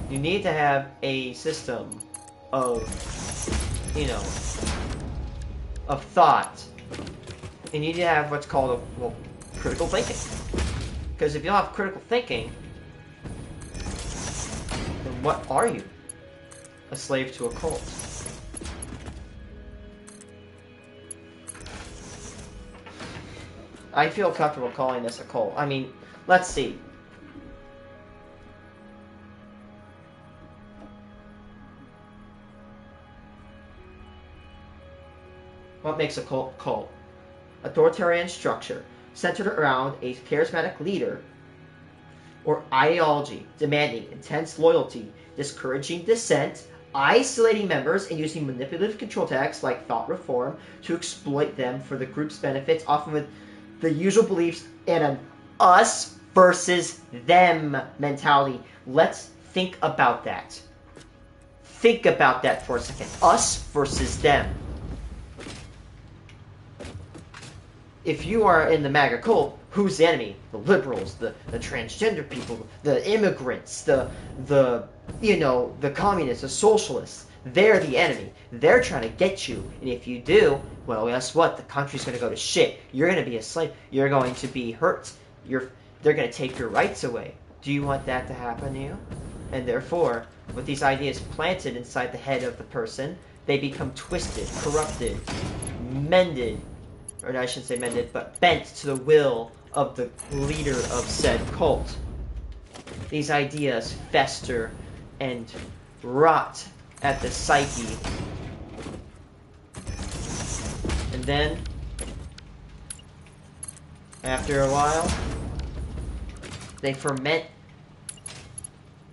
You need to have a system of, of thought. And you need to have what's called critical thinking. Because if you don't have critical thinking, then what are you? A slave to a cult. I feel comfortable calling this a cult. I mean, let's see. What makes a cult? Authoritarian structure, centered around a charismatic leader or ideology, demanding intense loyalty, discouraging dissent, isolating members, and using manipulative control tactics like thought reform to exploit them for the group's benefits, often with the usual beliefs and an us versus them mentality. Let's think about that. Think about that for a second. Us versus them. If you are in the MAGA cult, who's the enemy? The liberals, the transgender people, the immigrants, the communists, the socialists. They're the enemy. They're trying to get you. And if you do, well, guess what? The country's going to go to shit. You're going to be a slave. You're going to be hurt. They're going to take your rights away. Do you want that to happen to you? And therefore, with these ideas planted inside the head of the person, they become twisted, corrupted, mended, or I shouldn't say mended, but bent to the will of the leader of said cult. These ideas fester and rot at the psyche. And then, after a while, they ferment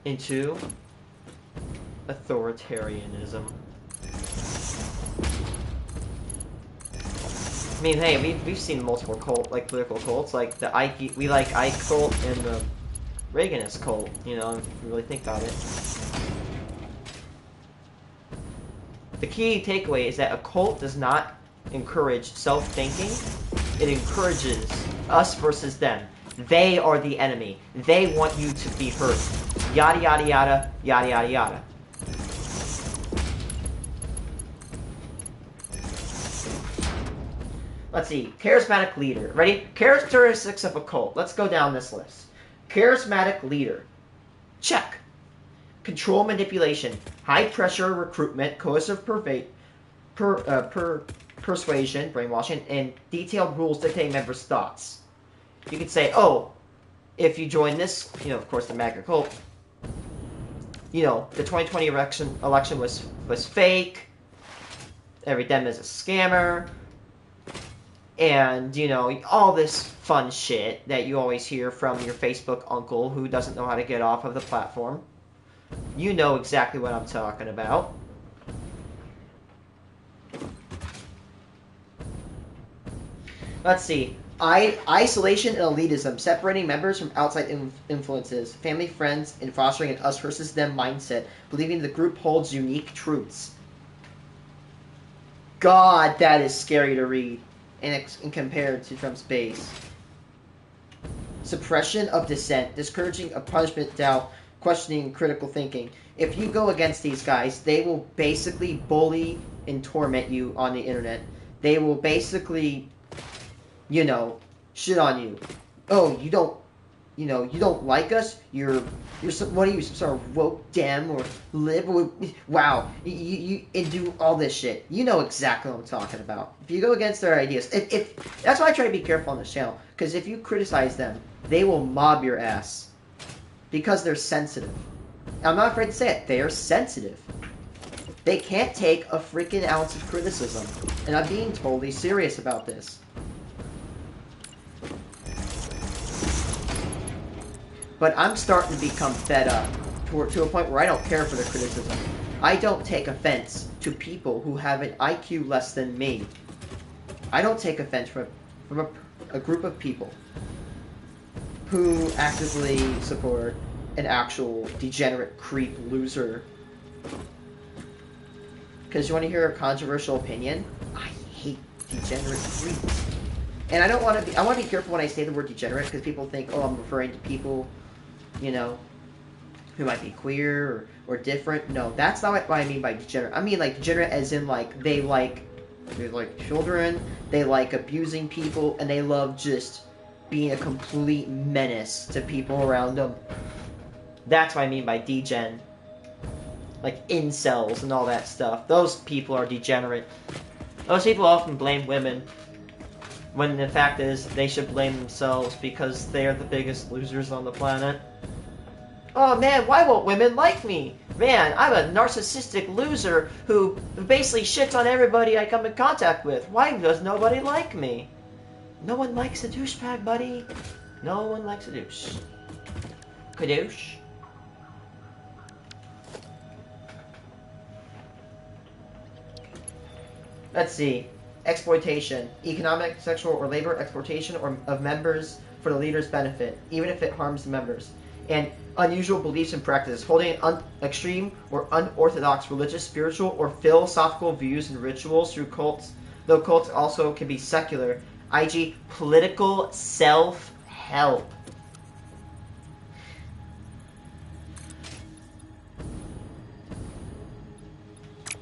into authoritarianism. I mean, hey, we've seen multiple political cults, like the Ike, we like Ike cult and the Reaganist cult, you know, if you really think about it. The key takeaway is that a cult does not encourage self-thinking. It encourages us versus them. They are the enemy. They want you to be hurt. Yada, yada, yada, yada, yada, yada. Let's see. Charismatic leader. Ready? Characteristics of a cult. Let's go down this list. Charismatic leader. Check. Control manipulation. High pressure recruitment. Coercive persuasion, brainwashing, and detailed rules dictating members' thoughts. You could say, oh, if you join this, you know, of course, the MAGA cult, you know, the 2020 election was fake. Every Dem is a scammer. And, you know, all this fun shit that you always hear from your Facebook uncle who doesn't know how to get off of the platform. You know exactly what I'm talking about. Let's see. Isolation and elitism, separating members from outside influences, family, friends, and fostering an us versus them mindset, believing the group holds unique truths. God, that is scary to read and compared to Trump's base. Suppression of dissent, discouraging of punishment, doubt, questioning, critical thinking. If you go against these guys, they will basically bully and torment you on the internet. They will basically, you know, shit on you. Oh, you don't like us? You're what are you, some sort of woke Dem or lib? Wow, you and do all this shit. You know exactly what I'm talking about. If you go against their ideas, if that's why I try to be careful on this channel, because if you criticize them, they will mob your ass because they're sensitive. I'm not afraid to say it. They are sensitive. They can't take a freaking ounce of criticism, and I'm being totally serious about this. But I'm starting to become fed up to a point where I don't care for the criticism. I don't take offense to people who have an IQ less than me. I don't take offense from a group of people who actively support an actual degenerate creep loser. Because you want to hear a controversial opinion? I hate degenerate creeps. And I want to be careful when I say the word degenerate, because people think, oh, I'm referring to people, you know, who might be queer or different. No, that's not what I mean by degenerate. I mean, like, degenerate as in, like, they like children, they like abusing people, and they love just being a complete menace to people around them. That's what I mean by degen. Like, incels and all that stuff. Those people are degenerate. Those people often blame women, when the fact is, they should blame themselves because they are the biggest losers on the planet. Oh man, why won't women like me? Man, I'm a narcissistic loser who basically shits on everybody I come in contact with. Why does nobody like me? No one likes a douchebag, buddy. No one likes a douche. Kadoosh. Let's see. Exploitation. Economic, sexual, or labor exploitation of members for the leader's benefit, even if it harms the members. And unusual beliefs and practices, holding extreme or unorthodox religious, spiritual, or philosophical views and rituals through cults, though cults also can be secular, i.e. political self-help.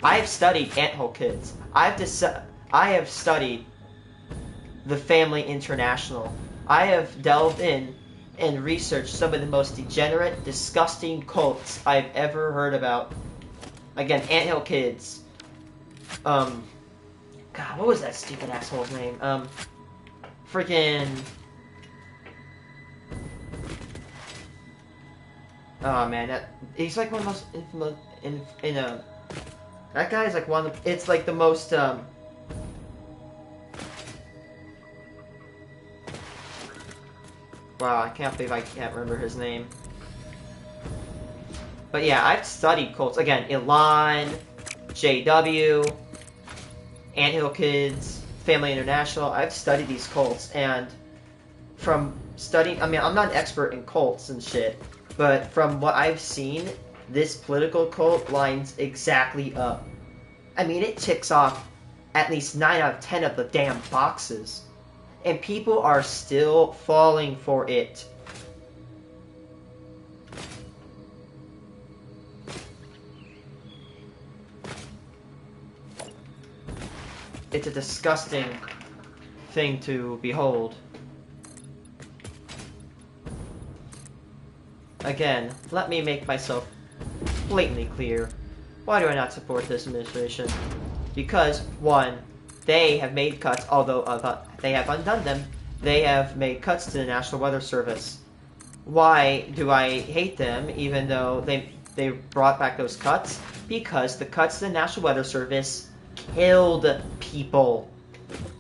I have studied Anthill Kids. I have studied the Family International. I have delved in and researched some of the most degenerate, disgusting cults I've ever heard about. Again, Anthill Kids. God, what was that stupid asshole's name? Freaking... Oh man, he's like one of the most infamous that guy is like one of the, it's like the most wow, I can't believe I can't remember his name. But yeah, I've studied cults. Again, Elon, JW, Anthill Kids, Family International. I've studied these cults, and from studying, I mean, I'm not an expert in cults and shit, but from what I've seen, this political cult lines exactly up. I mean, it ticks off at least 9 out of 10 of the damn boxes. And people are still falling for it. It's a disgusting thing to behold. Again, let me make myself blatantly clear. Why do I not support this administration? Because, one, they have made cuts, although they have undone them. They have made cuts to the National Weather Service. Why do I hate them, even though they brought back those cuts? Because the cuts to the National Weather Service killed people.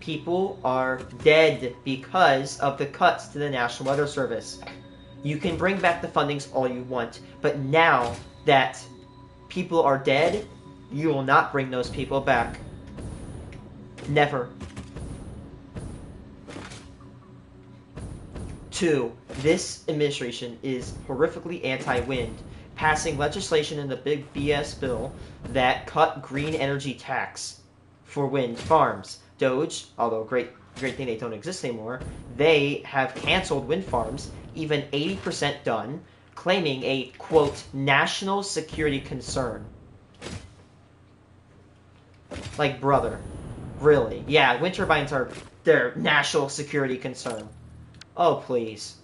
People are dead because of the cuts to the National Weather Service. You can bring back the fundings all you want, but now that people are dead, you will not bring those people back. Never. 2. This administration is horrifically anti-wind, passing legislation in the big BS bill that cut green energy tax for wind farms. Doge, although great thing they don't exist anymore, they have canceled wind farms, even 80% done, claiming a, quote, national security concern. Like, brother. Really? Yeah, wind turbines are their national security concern. Oh, please.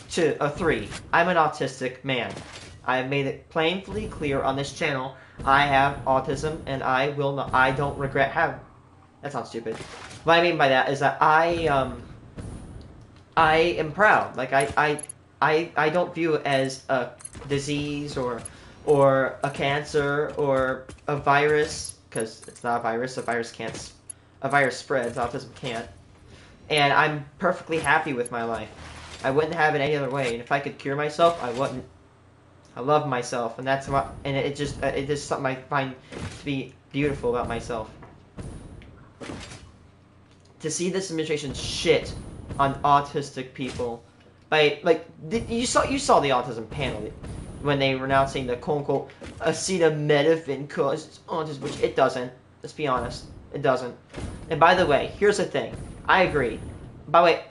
3. I'm an autistic man. I have made it plainly clear on this channel I have autism, and I don't regret having. That sounds stupid. What I mean by that is that I am proud. Like, I don't view it as a disease or a cancer or a virus, because it's not a virus. A virus spreads. Autism can't. And I'm perfectly happy with my life. I wouldn't have it any other way. And if I could cure myself, I wouldn't. I love myself, and that's what. And it just something I find to be beautiful about myself. To see this administration shit on autistic people, you saw the autism panel when they were announcing the quote unquote acetaminophen causes autism, which it doesn't. Let's be honest, it doesn't. And by the way, here's the thing. I agree. By the way,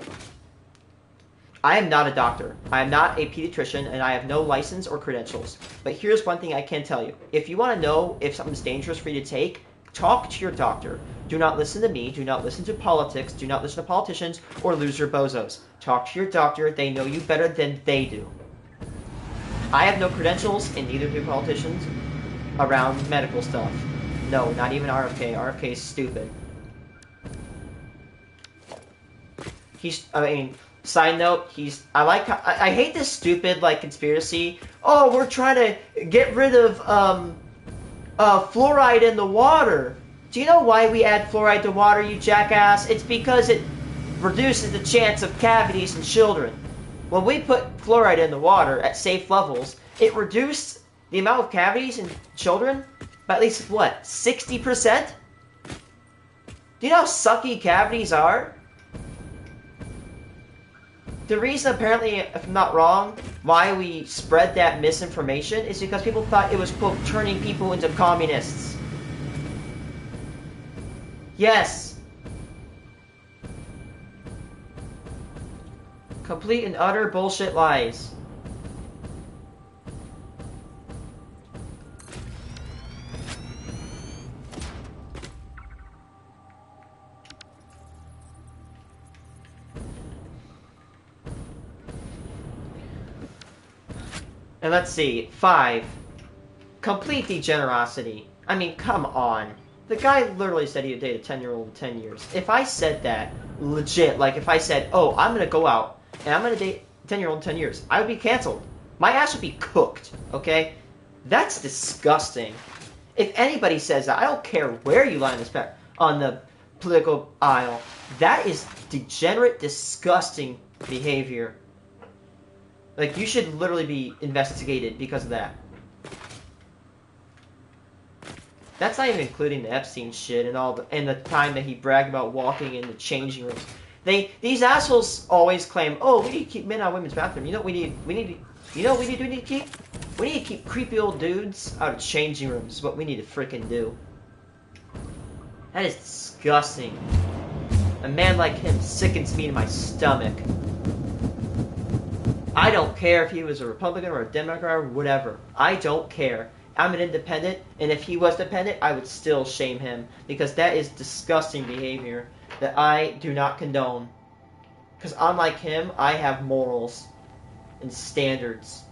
I am not a doctor. I am not a pediatrician, and I have no license or credentials. But here's one thing I can tell you. If you want to know if something's dangerous for you to take, talk to your doctor. Do not listen to me. Do not listen to politics. Do not listen to politicians or loser bozos. Talk to your doctor. They know you better than they do. I have no credentials, and neither do politicians, around medical stuff. No, not even RFK. RFK is stupid. Side note, I hate this stupid, conspiracy. Oh, we're trying to get rid of, fluoride in the water. Do you know why we add fluoride to water, you jackass? It's because it reduces the chance of cavities in children. When we put fluoride in the water at safe levels, it reduced the amount of cavities in children by at least, 60%? Do you know how sucky cavities are? The reason, apparently, if I'm not wrong, why we spread that misinformation is because people thought it was, quote, turning people into communists. Yes. Complete and utter bullshit lies. And let's see, 5. Complete degenerosity. I mean, come on. The guy literally said he'd date a 10-year-old in 10 years. If I said that, legit, if I said, oh, I'm gonna go out, and I'm gonna date a 10-year-old in 10 years, I would be canceled. My ass would be cooked, okay? That's disgusting. If anybody says that, I don't care where you lie on the political aisle, that is degenerate, disgusting behavior. You should literally be investigated because of that. That's not even including the Epstein shit and the time that he bragged about walking in the changing rooms. These assholes always claim, oh, we need to keep men out of women's bathroom. You know what we need? We need to keep? We need to keep creepy old dudes out of changing rooms. Is what we need to freaking do. That is disgusting. A man like him sickens me to my stomach. I don't care if he was a Republican or a Democrat or whatever. I don't care. I'm an independent, and if he was dependent, I would still shame him, because that is disgusting behavior that I do not condone. Because unlike him, I have morals and standards.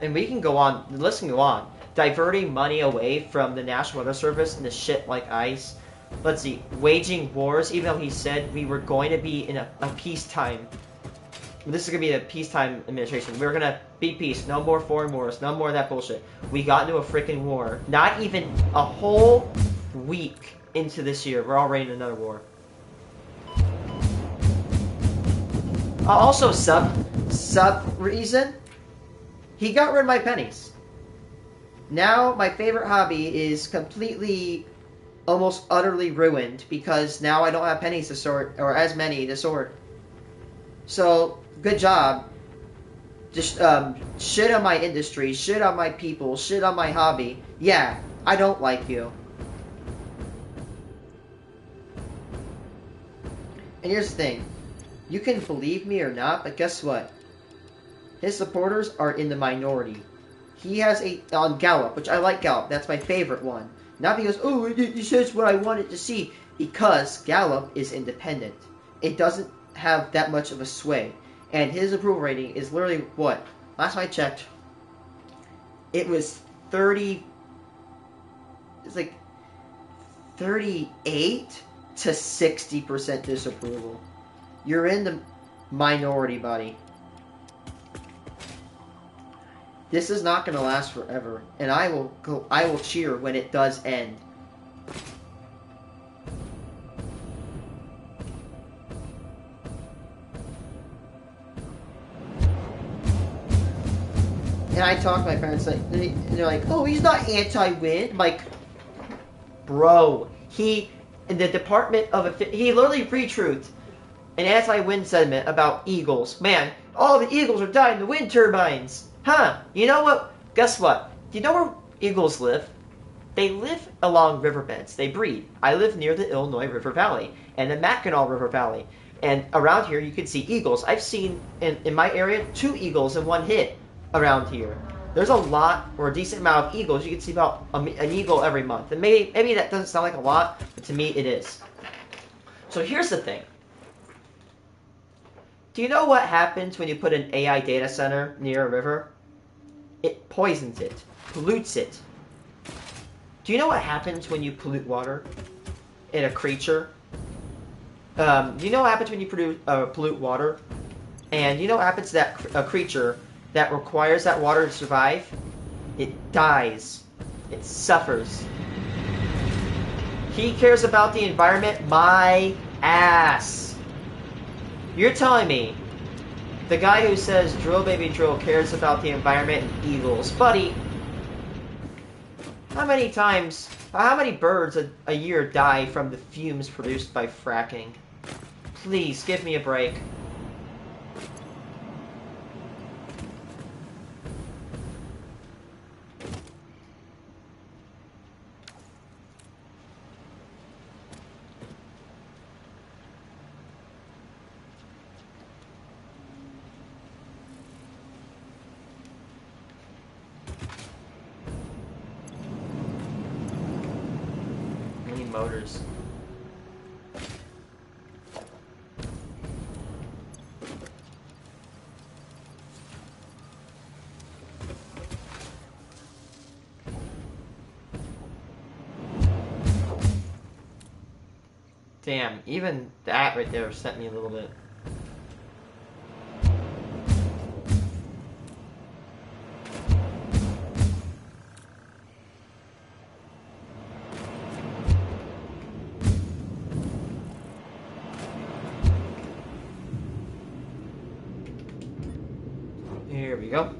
And we can go on, let's go on, diverting money away from the National Weather Service into shit like ICE. Let's see, waging wars, even though he said we were going to be in a peacetime. This is going to be a peacetime administration. We're going to be peace. No more foreign wars. No more of that bullshit. We got into a freaking war. Not even a whole week into this year, we're already in another war. Also, sub reason, he got rid of my pennies. Now my favorite hobby is completely, almost utterly ruined, because now I don't have pennies to sort, or as many to sort. So, good job. Just shit on my industry, shit on my people, shit on my hobby. Yeah, I don't like you. And here's the thing. You can believe me or not, but guess what? His supporters are in the minority. He has on Gallup, which I like Gallup. That's my favorite one. Not because, oh, it says what I wanted to see. Because Gallup is independent. It doesn't have that much of a sway. And his approval rating is literally what? Last time I checked, it was 30... It's like 38 to 60% disapproval. You're in the minority, buddy. This is not going to last forever, and I will cheer when it does end. And I talk to my parents, like, they're like, oh, he's not anti-win. I'm like, bro, in the Department of he literally pre-truthed an anti-wind sentiment about eagles. Man, all the eagles are dying in the wind turbines. Huh, you know what? Guess what? Do you know where eagles live? They live along riverbeds. They breed. I live near the Illinois River Valley and the Mackinac River Valley. And around here, you can see eagles. I've seen, in my area, 2 eagles in one hit around here. There's a lot, or a decent amount of eagles. You can see about an eagle every month. And maybe that doesn't sound like a lot, but to me, it is. So here's the thing. Do you know what happens when you put an AI data center near a river? It poisons it, pollutes it. Do you know what happens when you pollute water in a creature? Do you know what happens when you pollute water? And you know what happens to a creature that requires that water to survive? It dies. It suffers. He cares about the environment? My ass. You're telling me the guy who says drill baby drill cares about the environment and eagles? Buddy, how many birds a year die from the fumes produced by fracking? Please, give me a break. Motors. Damn, even that right there sent me a little bit. Here we go.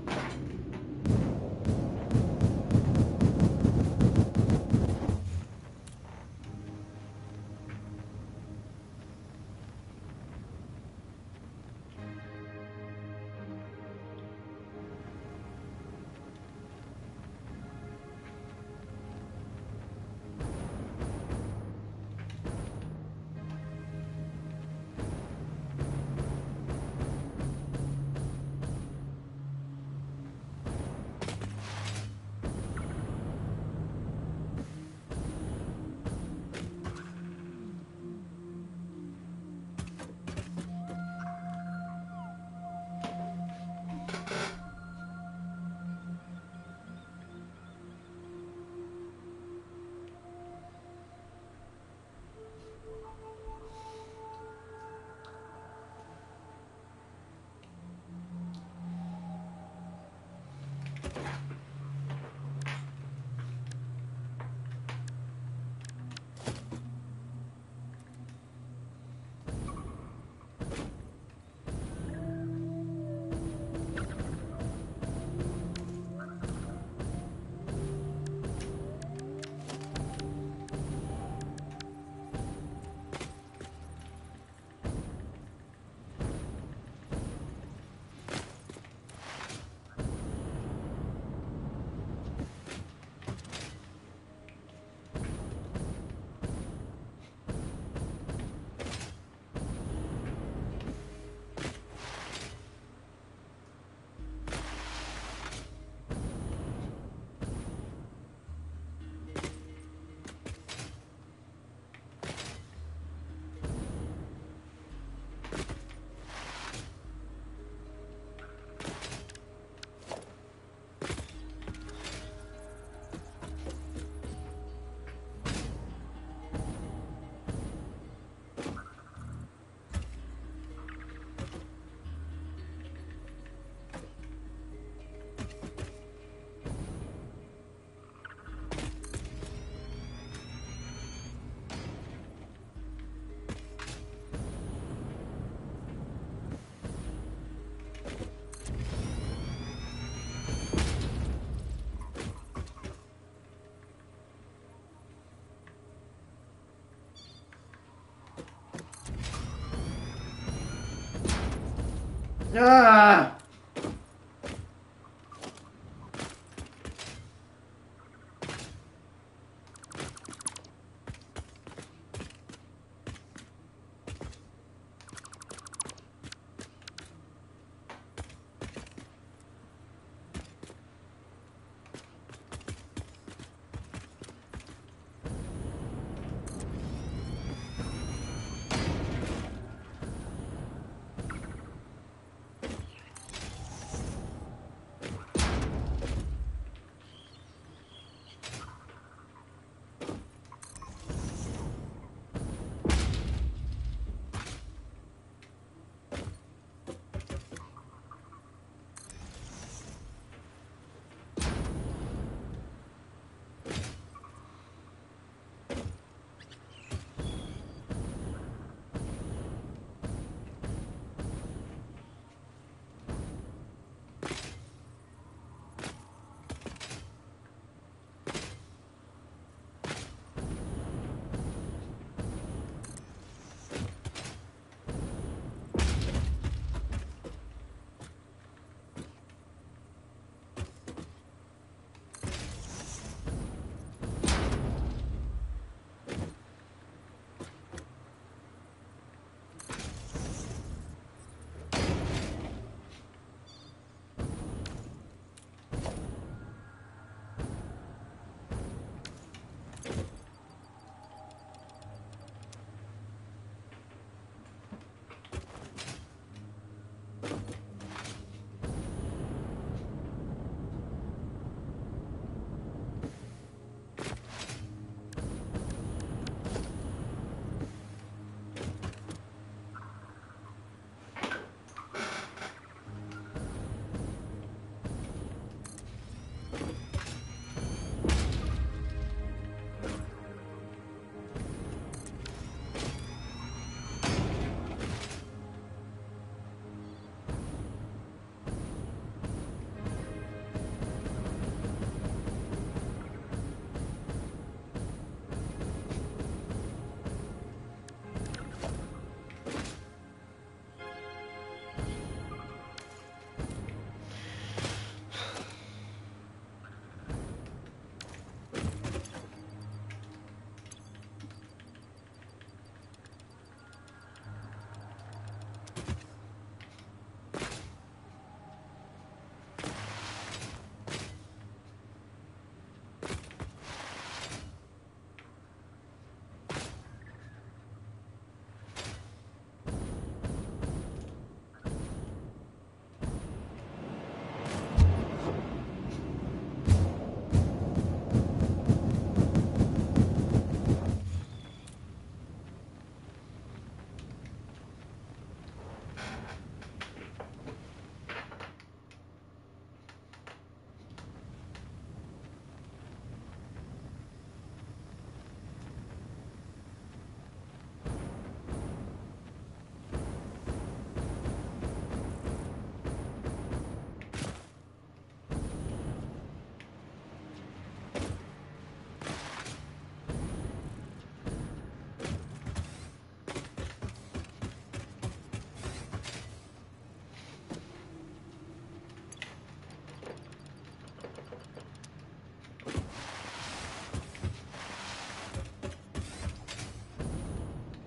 Ah!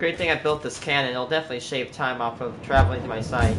Great thing I built this cannon. It'll definitely shave time off of traveling to my site.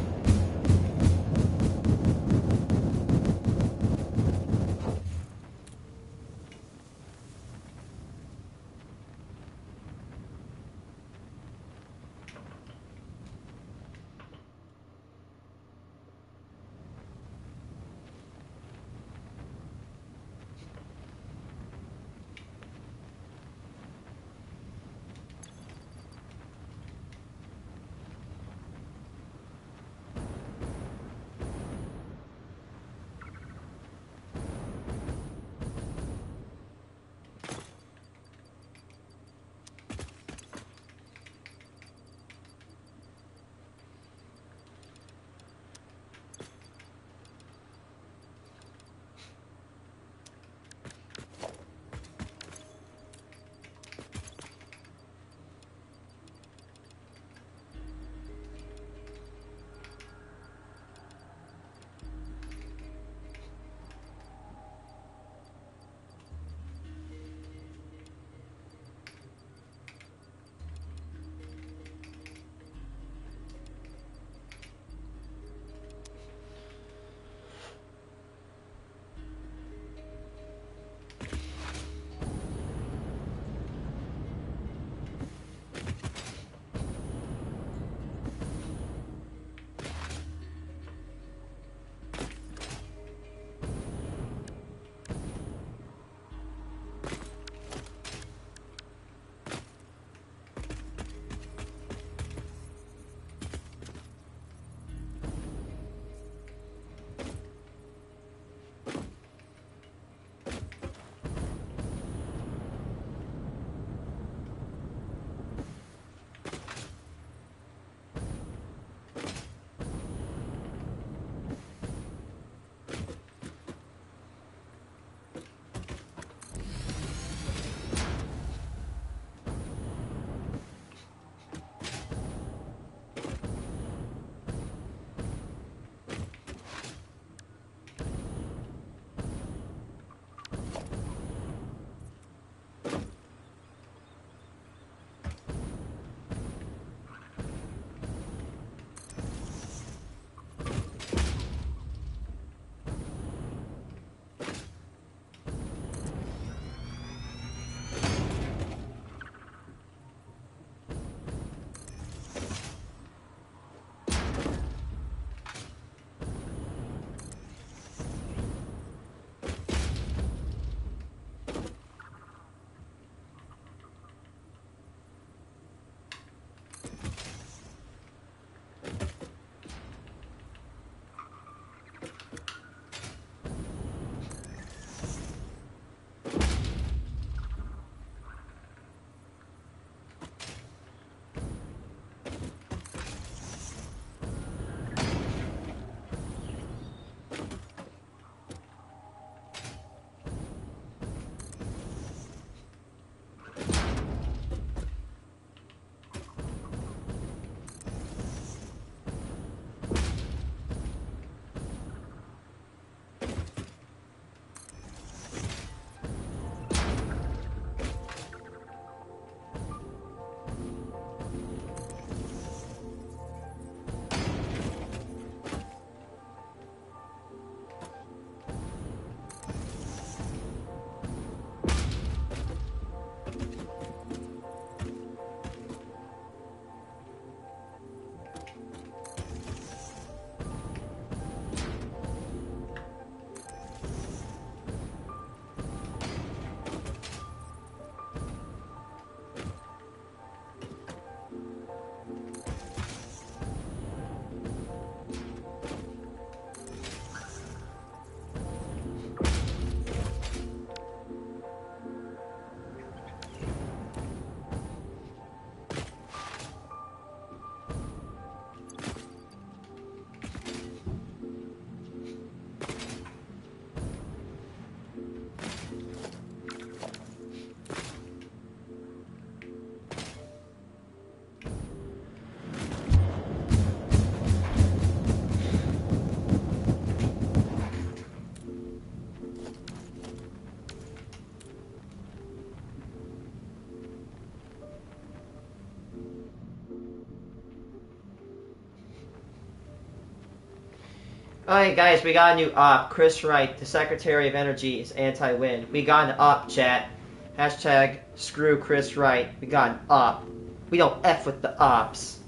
Alright guys, we got a new op. Chris Wright, the Secretary of Energy, is anti-wind. We got an op, chat. Hashtag screw Chris Wright. We got an op. We don't F with the ops.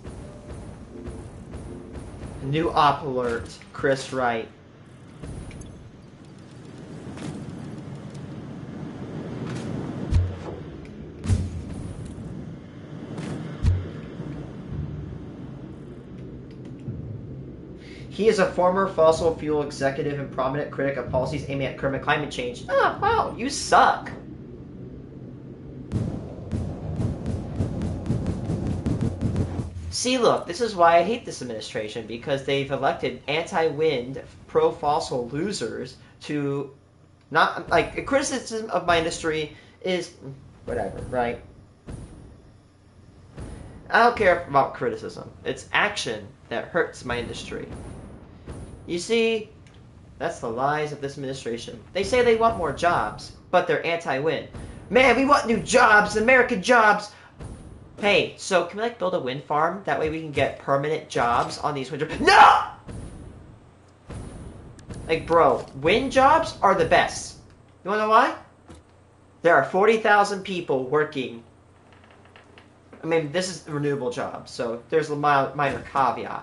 A new op alert. Chris Wright. He is a former fossil fuel executive and prominent critic of policies aiming at curbing climate change. Oh, wow, you suck. See, look, this is why I hate this administration, because they've elected anti-wind, pro-fossil losers to not, like, a criticism of my industry is whatever, right? I don't care about criticism. It's action that hurts my industry. You see, that's the lies of this administration. They say they want more jobs, but they're anti-wind. Man, we want new jobs, American jobs! Hey, so can we like build a wind farm? That way we can get permanent jobs on these wind jobs. No! Like, bro, wind jobs are the best. You wanna know why? There are 40,000 people working. I mean, this is renewable jobs, so there's a minor caveat.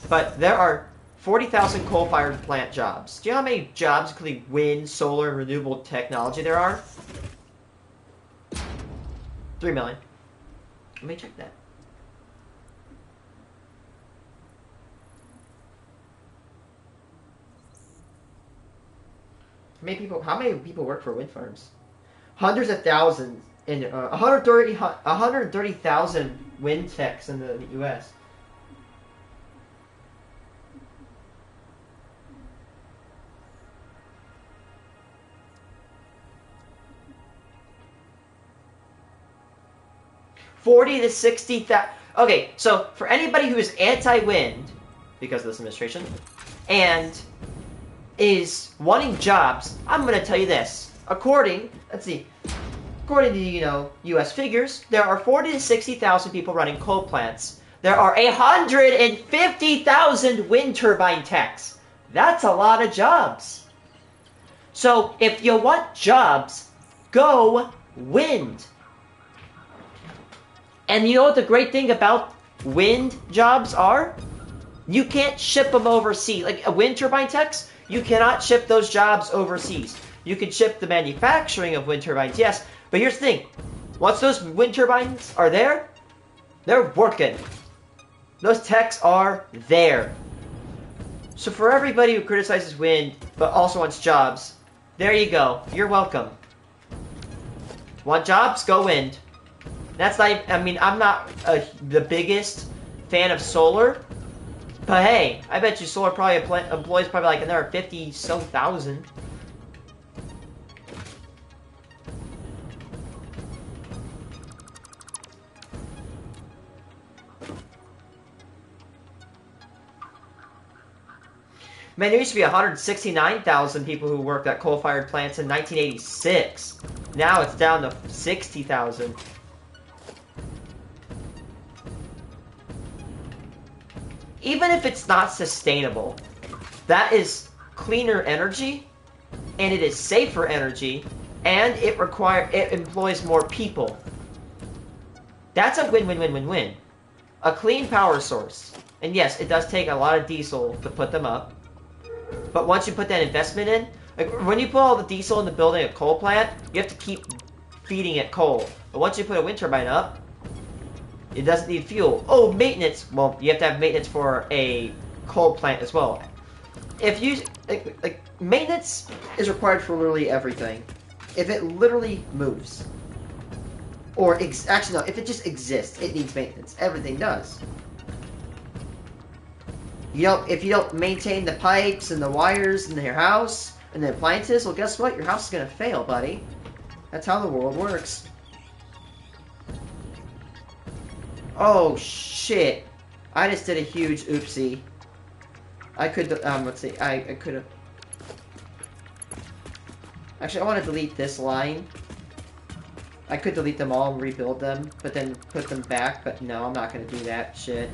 But there are 40,000 coal-fired plant jobs. Do you know how many jobs, including wind, solar, and renewable technology there are? 3 million. Let me check that. How many people work for wind farms? Hundreds of thousands. In 130,000 wind techs in the U.S. $40,000 to $60,000. Okay, so for anybody who is anti-wind because of this administration and is wanting jobs, I'm going to tell you this. According to, U.S. figures, there are 40,000 to 60,000 people running coal plants. There are 150,000 wind turbine techs. That's a lot of jobs. So if you want jobs, go wind. And you know what the great thing about wind jobs are? You can't ship them overseas. Like a wind turbine techs, you cannot ship those jobs overseas. You can ship the manufacturing of wind turbines, yes. But here's the thing. Once those wind turbines are there, they're working. Those techs are there. So for everybody who criticizes wind, but also wants jobs, there you go. You're welcome. Want jobs? Go wind. That's not even, I mean, I'm not the biggest fan of solar, but hey, I bet you solar probably employs probably like another 50,000. Man, there used to be 169,000 people who worked at coal-fired plants in 1986. Now it's down to 60,000. Even if it's not sustainable, that is cleaner energy, and it is safer energy, and it employs more people. That's a win-win-win-win-win. A clean power source. And yes, it does take a lot of diesel to put them up. But once you put that investment in, like when you put all the diesel into building a coal plant, you have to keep feeding it coal. But once you put a wind turbine up, it doesn't need fuel. Oh, maintenance. Well, you have to have maintenance for a coal plant as well. If you like maintenance is required for literally everything. If it literally moves, or actually no, if it just exists, it needs maintenance. Everything does. If you don't maintain the pipes and the wires in your house and the appliances, well, guess what? Your house is gonna fail, buddy. That's how the world works. Oh shit! I just did a huge oopsie. I could let's see. I could have. Actually, I want to delete this line. I could delete them all and rebuild them, but then put them back. But no, I'm not gonna do that shit.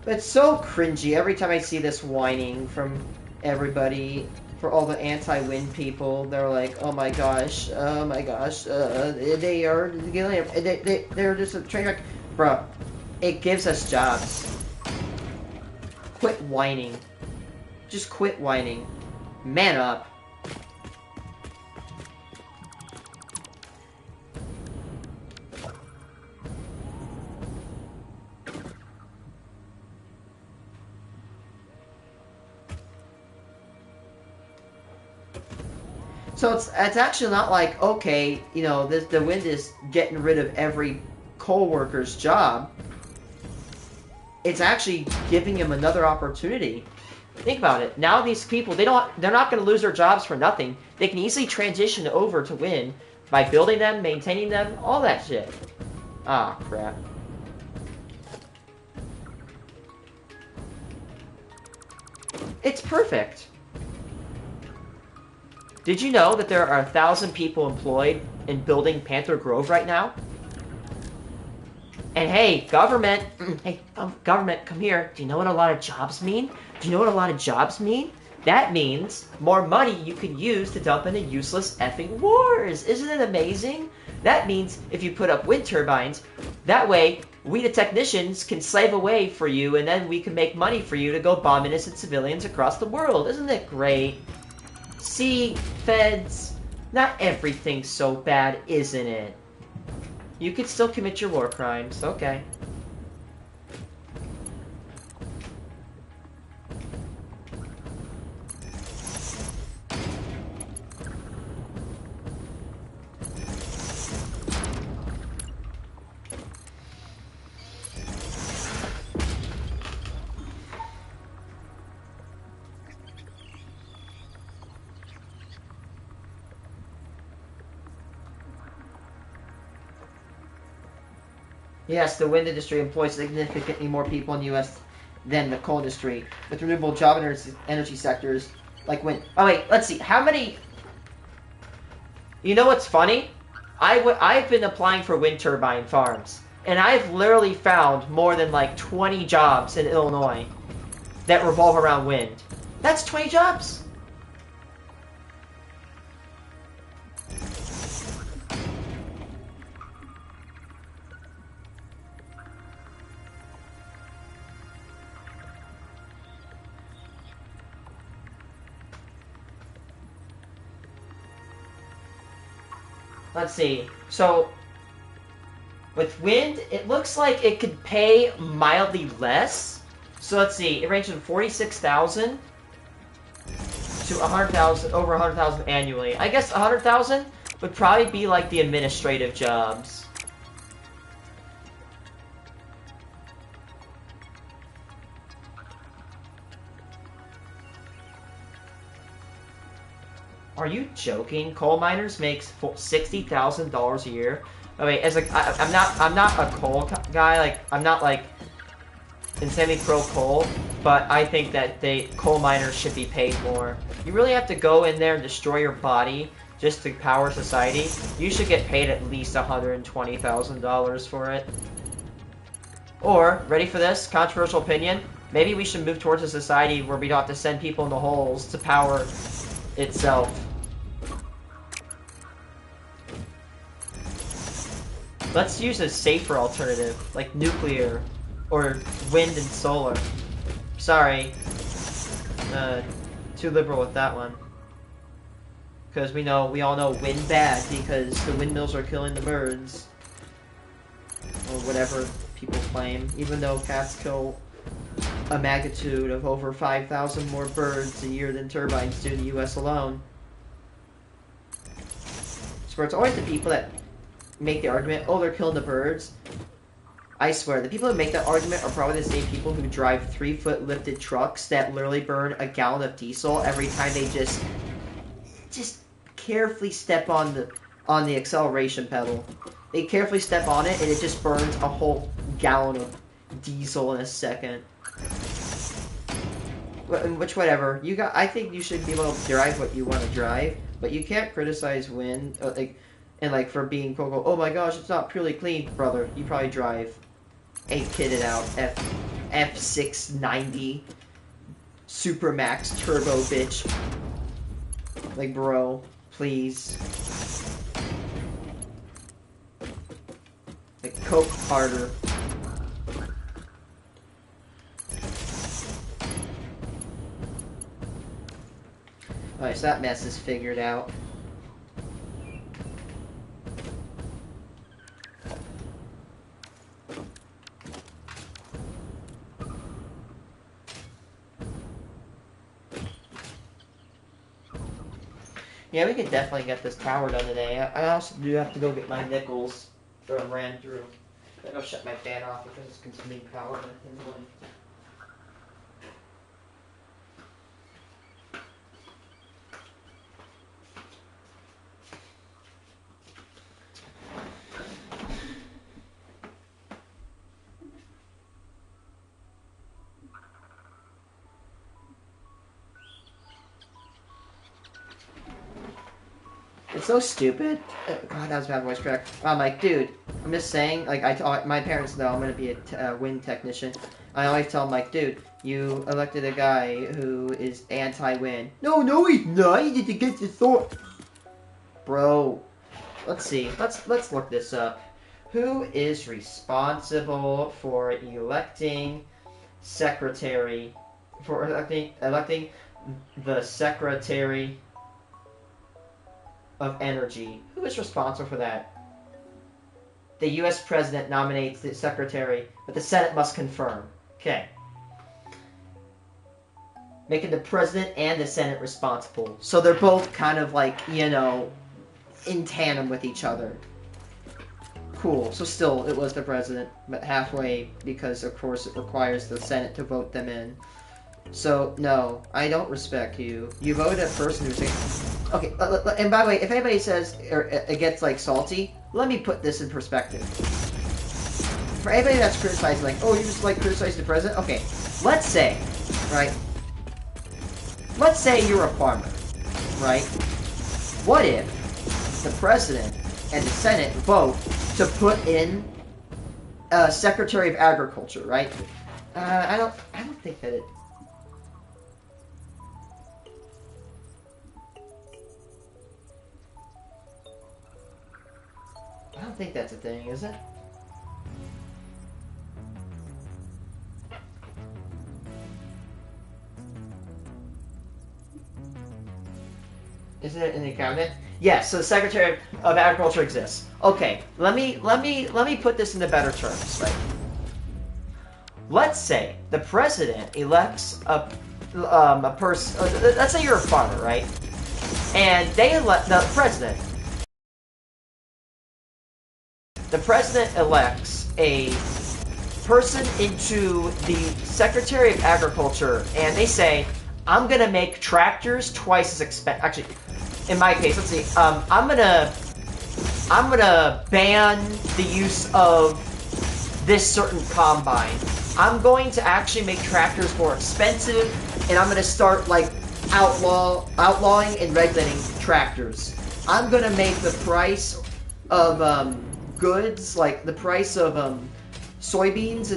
But it's so cringy every time I see this whining from everybody. For all the anti-wind people, they're like, oh my gosh, they are, they're just a train wreck. Bruh, it gives us jobs. Quit whining. Just quit whining. Man up. So it's actually not like, okay, you know, the wind is getting rid of every coal worker's job. It's actually giving them another opportunity. Think about it. Now these people, they're not going to lose their jobs for nothing. They can easily transition over to wind by building them, maintaining them, all that shit. Ah, crap. It's perfect. Did you know that there are 1,000 people employed in building Panther Grove right now? And hey, government, government, come here. Do you know what a lot of jobs mean? Do you know what a lot of jobs mean? That means more money you can use to dump into useless effing wars. Isn't it amazing? That means if you put up wind turbines, that way we the technicians can slave away for you, and then we can make money for you to go bomb innocent civilians across the world. Isn't it great? See, feds, not everything's so bad, isn't it? You could still commit your war crimes, okay. Yes, the wind industry employs significantly more people in the U.S. than the coal industry, with renewable job energy sectors like wind. Oh wait, let's see. How many... You know what's funny? I've been applying for wind turbine farms, and I've literally found more than like 20 jobs in Illinois that revolve around wind. That's 20 jobs! Let's see. So, with wind, it looks like it could pay mildly less. So let's see. It ranges from 46,000 to 100,000, over 100,000 annually. I guess 100,000 would probably be like the administrative jobs. Are you joking? Coal miners make $60,000 a year. I mean, I'm not a coal guy. Like, I'm not like insanely pro coal, but I think that coal miners should be paid more. You really have to go in there and destroy your body just to power society. You should get paid at least $120,000 for it. Or, ready for this? Controversial opinion. Maybe we should move towards a society where we don't have to send people in the holes to power itself. Let's use a safer alternative, like nuclear, or wind and solar. Sorry. Too liberal with that one. Because we all know wind bad, because the windmills are killing the birds. Or whatever people claim. Even though cats kill a magnitude of over 5,000 more birds a year than turbines do in the US alone. So it's always the people that make the argument, oh, they're killing the birds. I swear, the people who make that argument are probably the same people who drive 3-foot lifted trucks that literally burn a gallon of diesel every time they just carefully step on the acceleration pedal. They carefully step on it and it just burns a whole gallon of diesel in a second. Which, whatever. I think you should be able to drive what you want to drive, but you can't criticize wind, for being quote, oh my gosh, it's not purely clean, brother. You probably drive a kitted out F690 Supermax Turbo bitch. Like, bro, please. Like, coke harder. Alright, so that mess is figured out. Yeah, we could definitely get this tower done today. I also do have to go get my nickels that I ran through. I'm gonna shut my fan off because it's consuming power. It's so stupid. God, that was a bad voice crack. I'm like, dude, I'm just saying, like, my parents know I'm gonna be a wind technician. I always tell them, like, dude, you elected a guy who is anti-wind. No, he's not. He did against the thought. Bro, let's see. Let's look this up. Who is responsible for electing secretary? For electing the secretary of Energy. Who is responsible for that? The U.S. President nominates the Secretary, but the Senate must confirm. Okay. Making the President and the Senate responsible. So they're both kind of like, you know, in tandem with each other. Cool. So still, it was the President, but halfway, because of course it requires the Senate to vote them in. So, no, I don't respect you. You voted a person who's... Okay, and by the way, if anybody says or it gets, like, salty, let me put this in perspective. For anybody that's criticizing, like, oh, you just, like, criticize the president? Okay, let's say, right? Let's say you're a farmer, right? What if the president and the Senate vote to put in a Secretary of Agriculture, right? I don't think that it... I don't think that's a thing, is it? Isn't it in the cabinet? Yes, so the Secretary of Agriculture exists. Okay, let me put this into better terms, right? Let's say the president elects a person. Let's say you're a farmer, right? And they elect the president. The president elects a person into the Secretary of Agriculture, and they say, I'm gonna make tractors twice as expensive. Actually, in my case, let's see. I'm gonna ban the use of this certain combine. I'm going to actually make tractors more expensive, and I'm gonna start like outlawing and regulating tractors. I'm gonna make the price of goods, like the price of soybeans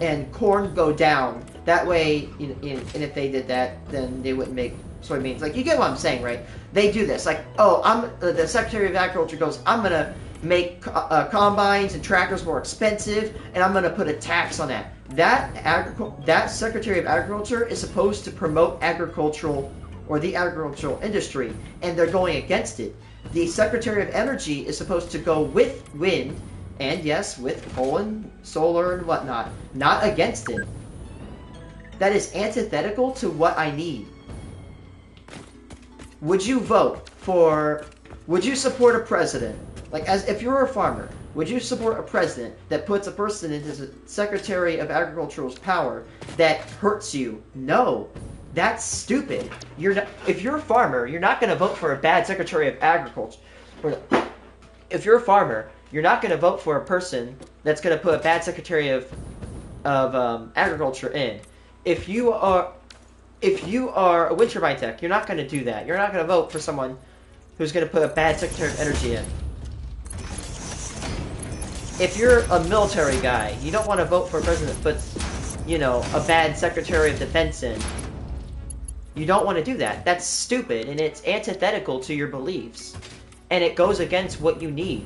and corn, go down. That way, and if they did that, then they wouldn't make soybeans. Like, you get what I'm saying, right? They do this. Like, oh, the Secretary of Agriculture goes, I'm gonna make combines and tractors more expensive, and I'm gonna put a tax on that. That Secretary of Agriculture is supposed to promote agricultural or the agricultural industry, and they're going against it. The Secretary of Energy is supposed to go with wind, and yes, with coal and solar and whatnot, not against it. That is antithetical to what I need. Would you support a president, like, as if you're a farmer, would you support a president that puts a person into the Secretary of Agriculture's power that hurts you? No. That's stupid. If you're a farmer, you're not going to vote for a bad Secretary of Agriculture. If you're a farmer, you're not going to vote for a person that's going to put a bad Secretary of Agriculture in. If you are a wind turbine tech, you're not going to do that. You're not going to vote for someone who's going to put a bad Secretary of Energy in. If you're a military guy, you don't want to vote for a president that puts you know, a bad Secretary of Defense in. You don't want to do that. That's stupid, and it's antithetical to your beliefs. And it goes against what you need.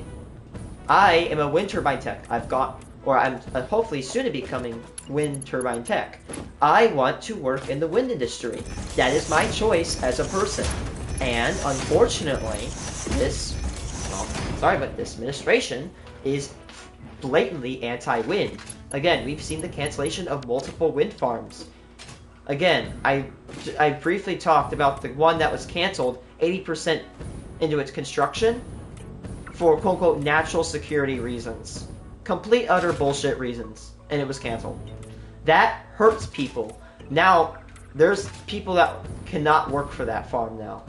I am a wind turbine tech. I'm hopefully soon to becoming wind turbine tech. I want to work in the wind industry. That is my choice as a person. And unfortunately, this administration is blatantly anti-wind. Again, we've seen the cancellation of multiple wind farms. Again, I briefly talked about the one that was canceled 80% into its construction for quote-unquote natural security reasons. Complete utter bullshit reasons. And it was canceled. That hurts people. Now, there's people that cannot work for that farm now.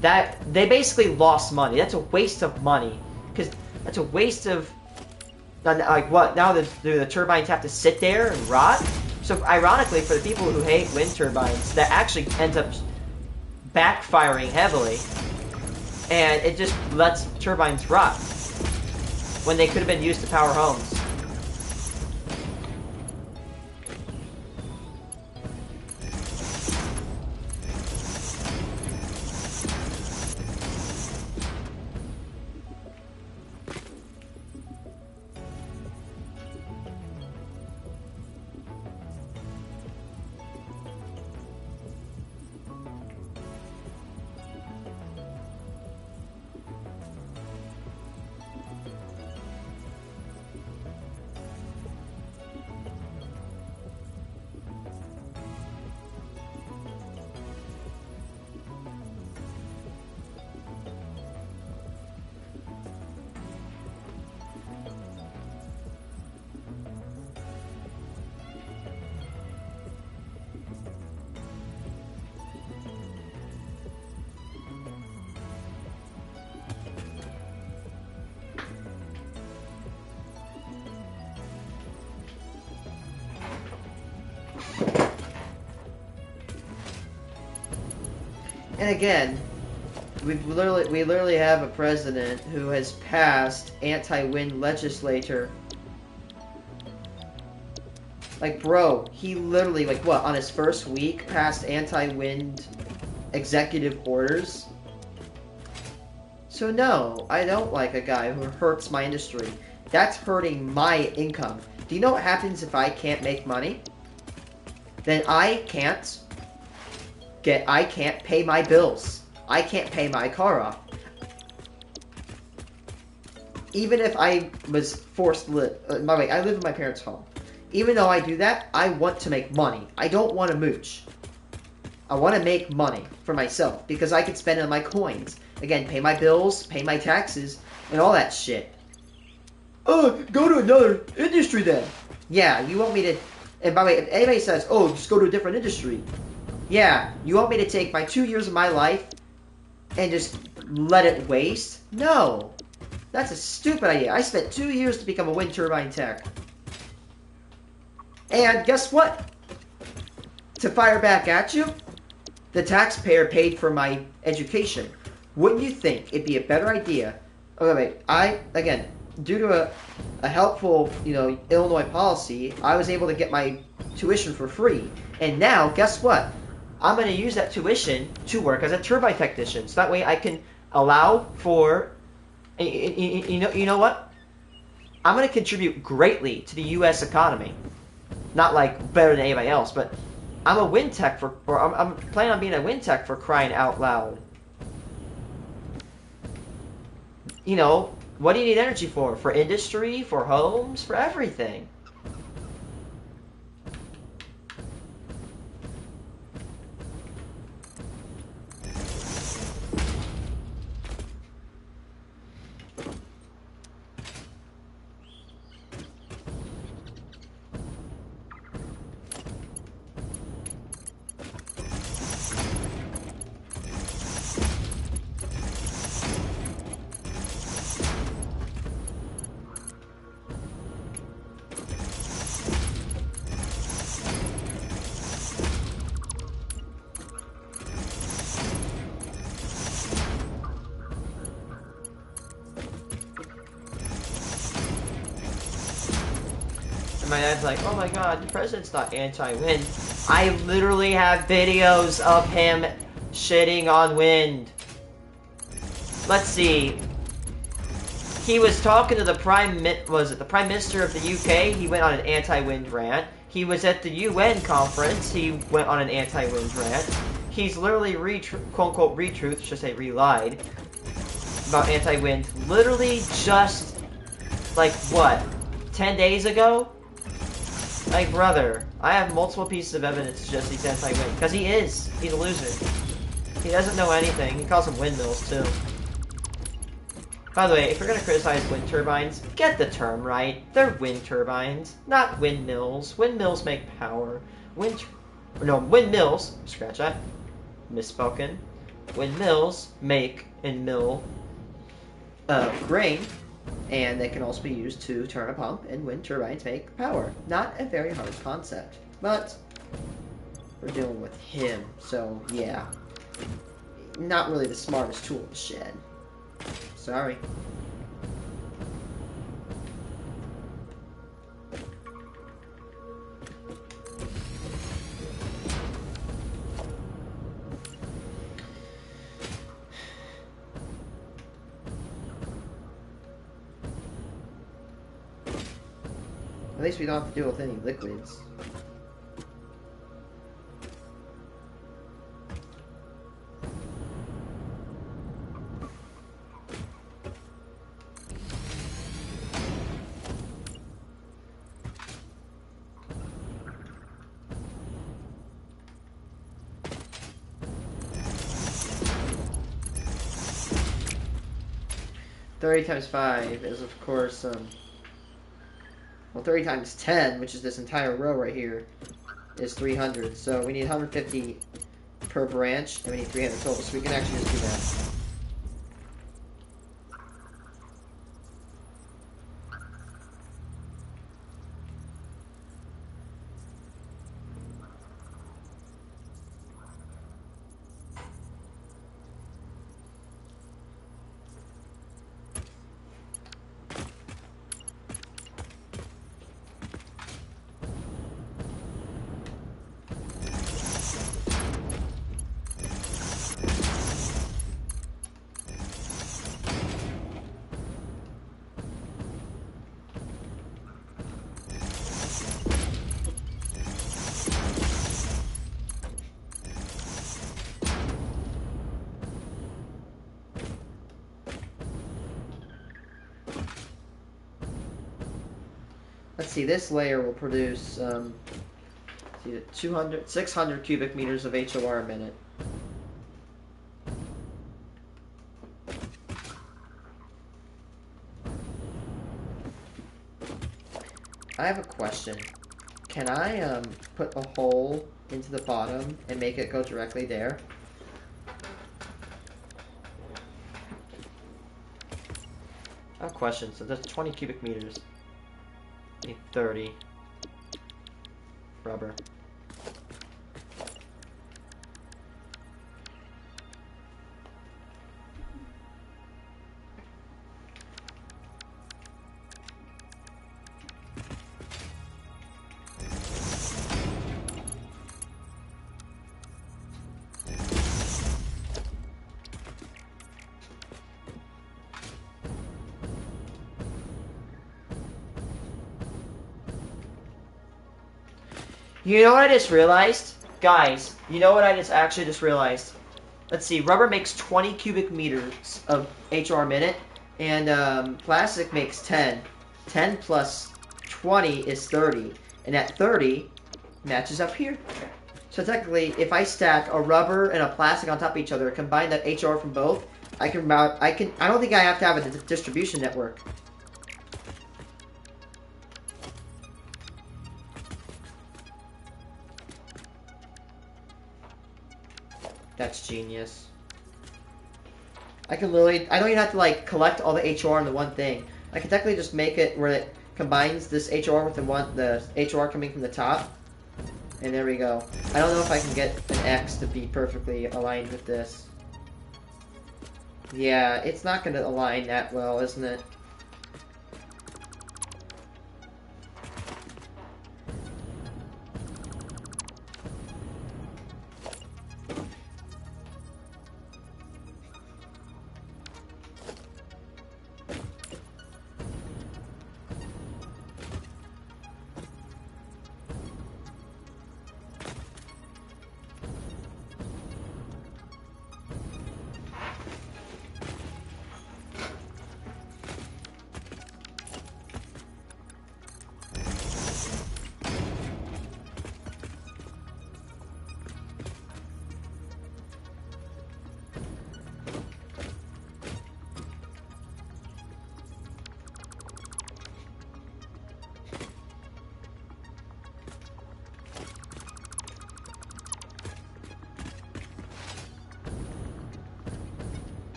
That they basically lost money. That's a waste of money. Because that's a waste of... Like what? Now the turbines have to sit there and rot? So ironically, for the people who hate wind turbines, that actually ends up backfiring heavily. And it just lets turbines rot. When they could have been used to power homes. And again, we literally have a president who has passed anti-wind legislature. Like, bro, he literally, like, what, on his first week passed anti-wind executive orders? So no, I don't like a guy who hurts my industry. That's hurting my income. Do you know what happens if I can't make money? Then I can't pay my bills. I can't pay my car off. Even if I was forced to live... by the way, I live in my parents' home. Even though I do that, I want to make money. I don't want to mooch. I want to make money for myself because I can spend it on my coins. Again, pay my bills, pay my taxes, and all that shit. Oh, go to another industry then. Yeah, you want me to... And by the way, if anybody says, oh, just go to a different industry. Yeah, you want me to take my 2 years of my life and just let it waste? No. That's a stupid idea. I spent 2 years to become a wind turbine tech. And guess what? To fire back at you, the taxpayer paid for my education. Wouldn't you think it'd be a better idea? Oh, wait, again, due to a helpful, Illinois policy, I was able to get my tuition for free. And now, guess what? I'm going to use that tuition to work as a turbine technician. So that way I can allow for, you know what? I'm going to contribute greatly to the U.S. economy. Not like better than anybody else, but I'm a wind tech I'm planning on being a wind tech for crying out loud. What do you need energy for? For industry, for homes, for everything. my dad's like, oh my god, the president's not anti-wind. I literally have videos of him shitting on wind. Let's see. He was talking to the Prime Minister of the UK? He went on an anti-wind rant. He was at the UN conference. He went on an anti-wind rant. He's literally quote-unquote retruth, should say relied, about anti-wind. Literally just, like, what? 10 days ago? Like, brother, I have multiple pieces of evidence to suggest he's anti-wind. Because he is. He's a loser. He doesn't know anything. He calls them windmills, too. By the way, if you're going to criticize wind turbines, get the term right. They're wind turbines, not windmills. Windmills make power. Windmills, scratch that, misspoken. Windmills make and mill grain, and they can also be used to turn a pump, and wind turbines make power. Not a very hard concept, but we're dealing with him, so yeah. Not really the smartest tool in the shed. Sorry. At least we don't have to deal with any liquids. $30 times 5 is, of course, well, 30 times 10, which is this entire row right here, is 300. So we need 150 per branch, and we need 300 total, so we can actually just do that. Let's see, this layer will produce 600 cubic meters of HOR a minute. I have a question. Can I put a hole into the bottom and make it go directly there? I have a question. So that's 20 cubic meters. I need 30 rubber. You know what I just realized? Guys, you know what I actually just realized? Let's see, rubber makes 20 cubic meters of HOR a minute, and plastic makes 10. 10 plus 20 is 30, and that 30 matches up here. So technically, if I stack a rubber and a plastic on top of each other, combine that HOR from both, I don't think I have to have a distribution network. That's genius. I can literally, I don't even have to like collect all the HOR into one thing. I can technically just make it where it combines this HOR with the HOR coming from the top. And there we go. I don't know if I can get an X to be perfectly aligned with this. Yeah, it's not going to align that well, isn't it?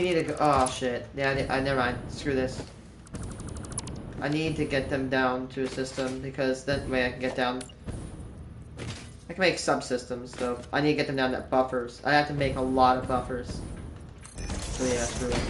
You need to go. Oh shit. Yeah, I never mind. Screw this. I need to get them down to a system because that way I can get down. I can make subsystems, though. I need to get them down to buffers. I have to make a lot of buffers. So yeah, screw it.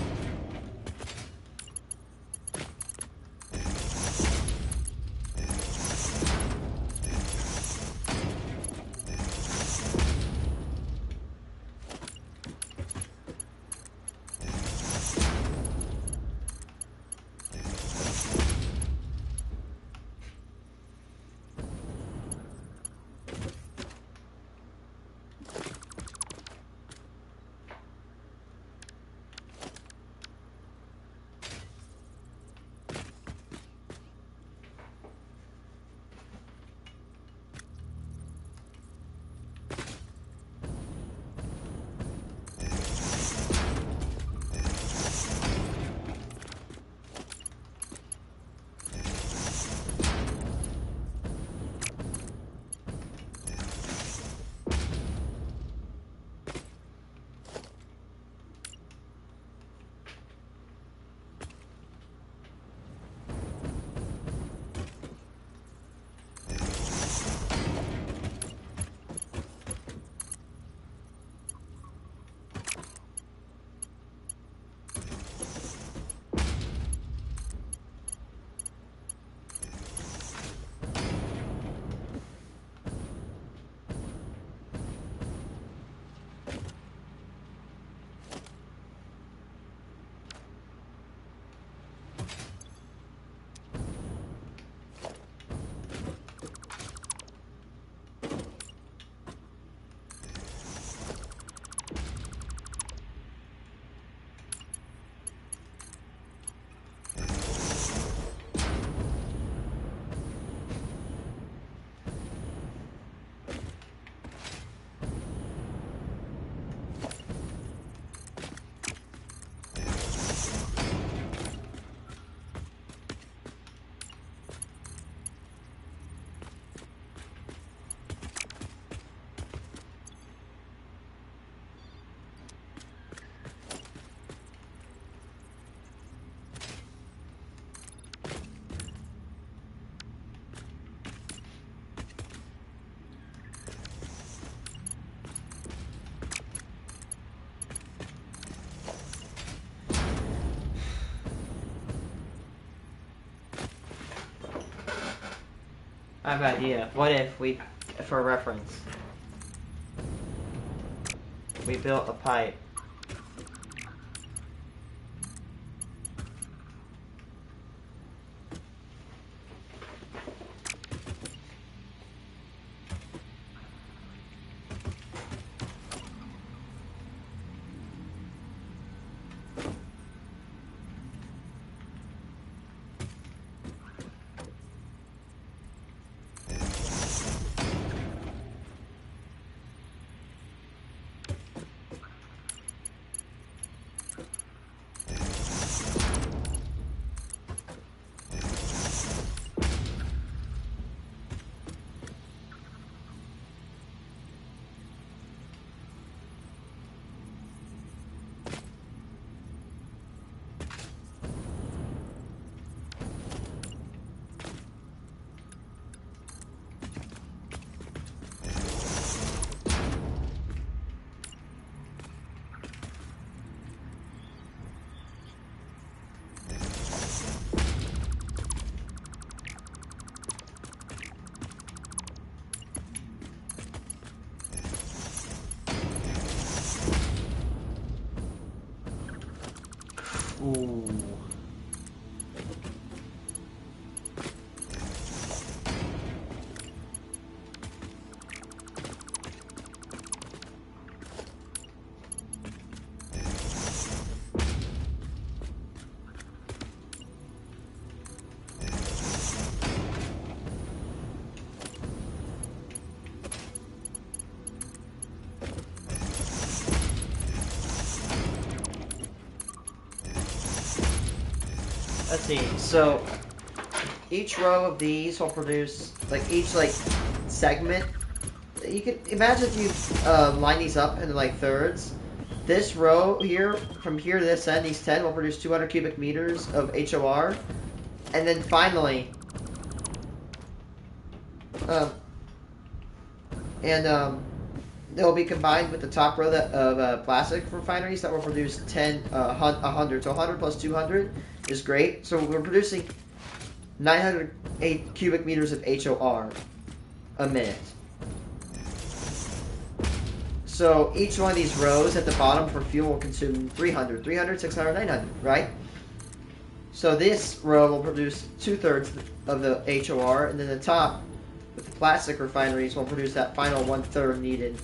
I have an idea. What if we, for reference, we built a pipe. Ooh. Let's see, so each row of these will produce, like, each, like, segment. You can imagine if you line these up into, like, thirds, this row here, from here to this end, these 10 will produce 200 cubic meters of HOR. And then finally, they'll be combined with the top row of plastic refineries that will produce 100. So 100 plus 200 is great. So we're producing 908 cubic meters of HOR a minute. So each one of these rows at the bottom for fuel will consume 300, 600, 900, right? So this row will produce 2/3 of the HOR, and then the top with the plastic refineries will produce that final 1/3 needed.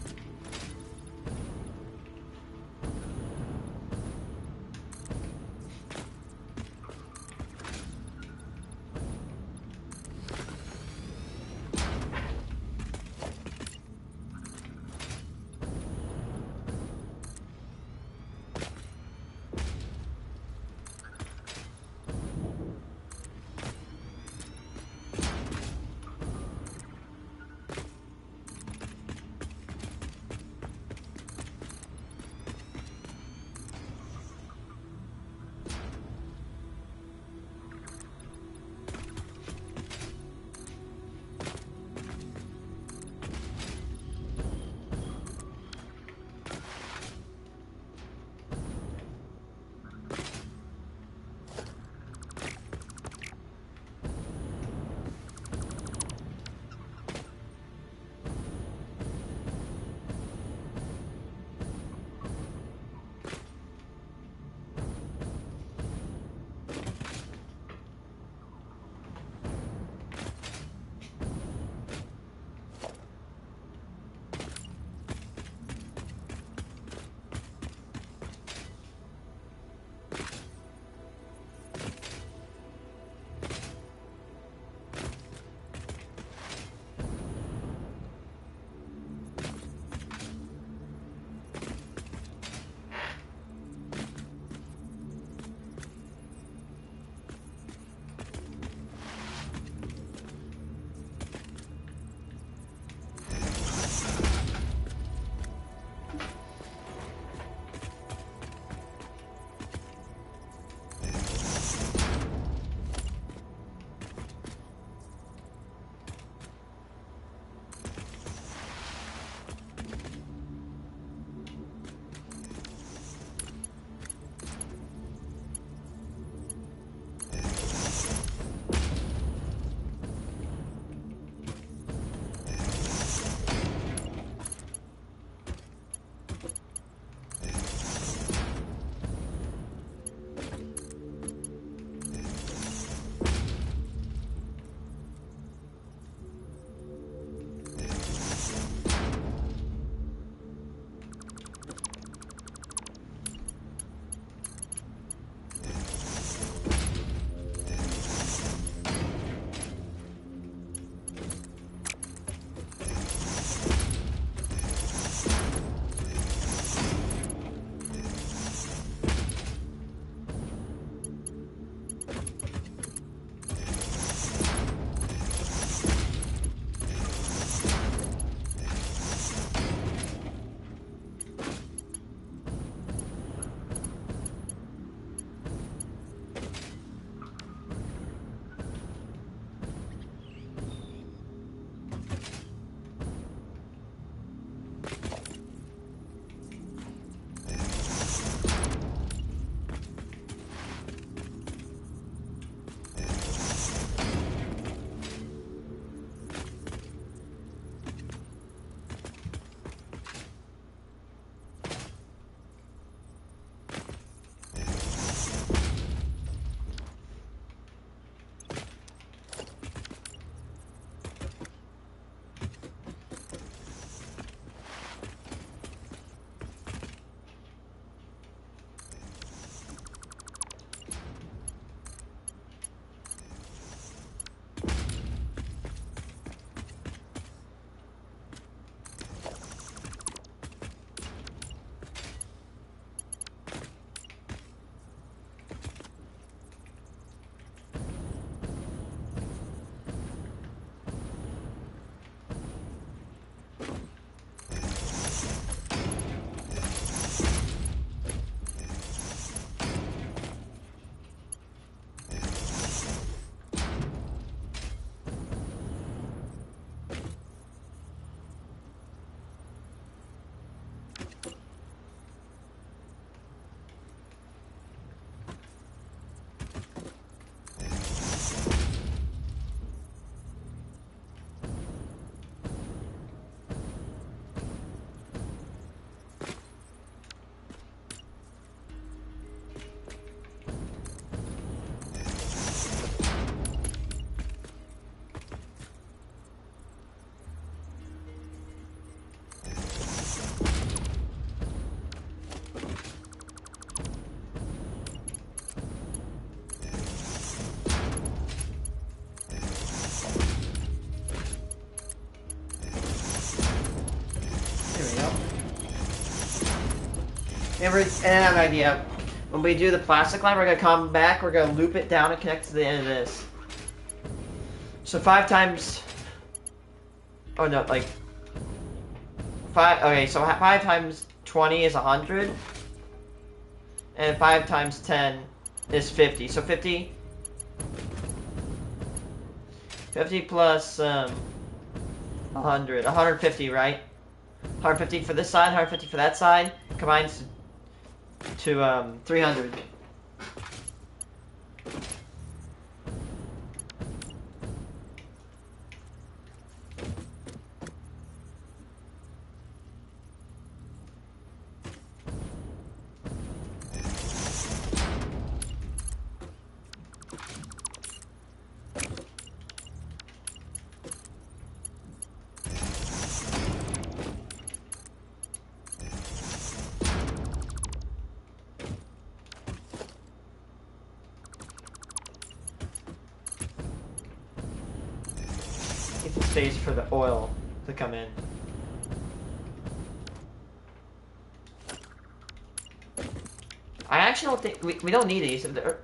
And I have an idea. When we do the plastic line, we're gonna come back, we're gonna loop it down and connect to the end of this. So 5 times... Oh no, like... 5... Okay, so 5 times 20 is 100. And 5 times 10 is 50. So 50... 50 plus 100. 150, right? 150 for this side, 150 for that side. Combines to 300. Space for the oil to come in. I actually don't think we don't need these if they're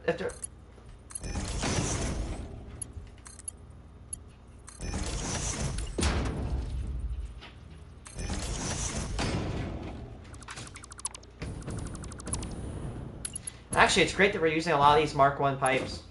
Actually, it's great that we're using a lot of these Mark 1 pipes.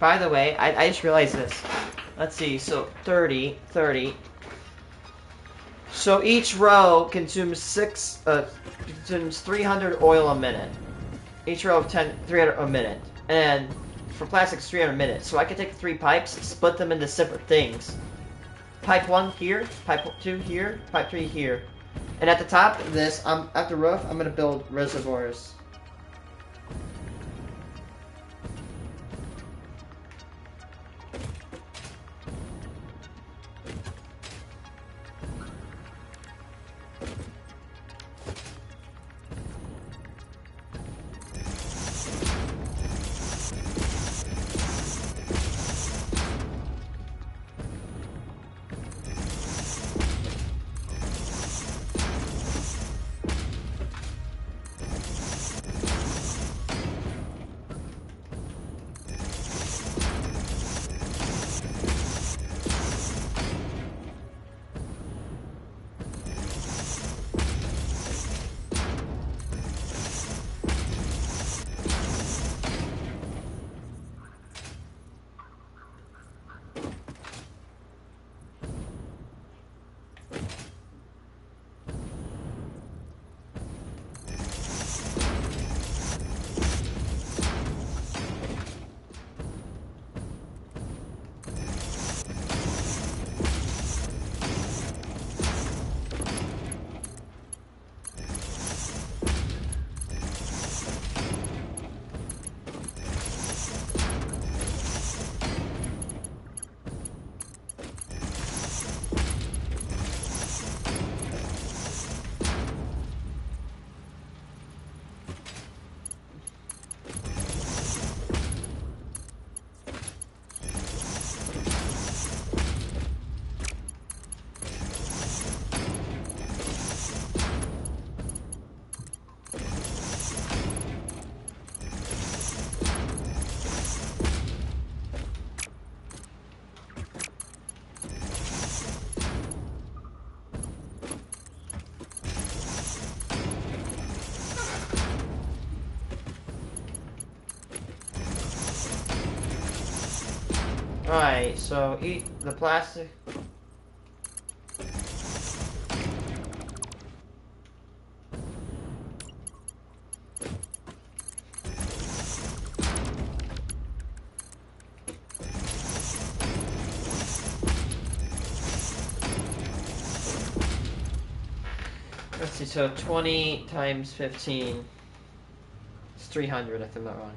By the way, I just realized this. Let's see, so 30, 30. So each row consumes 300 oil a minute. Each row of 300 a minute. And for plastics, 300 a minute. So I could take 3 pipes, split them into separate things. Pipe 1 here, pipe 2 here, pipe 3 here. And at the top of this, at the roof, I'm going to build reservoirs. Alright, so eat the plastic. Let's see, so 20 times 15 is 300, if I'm not wrong.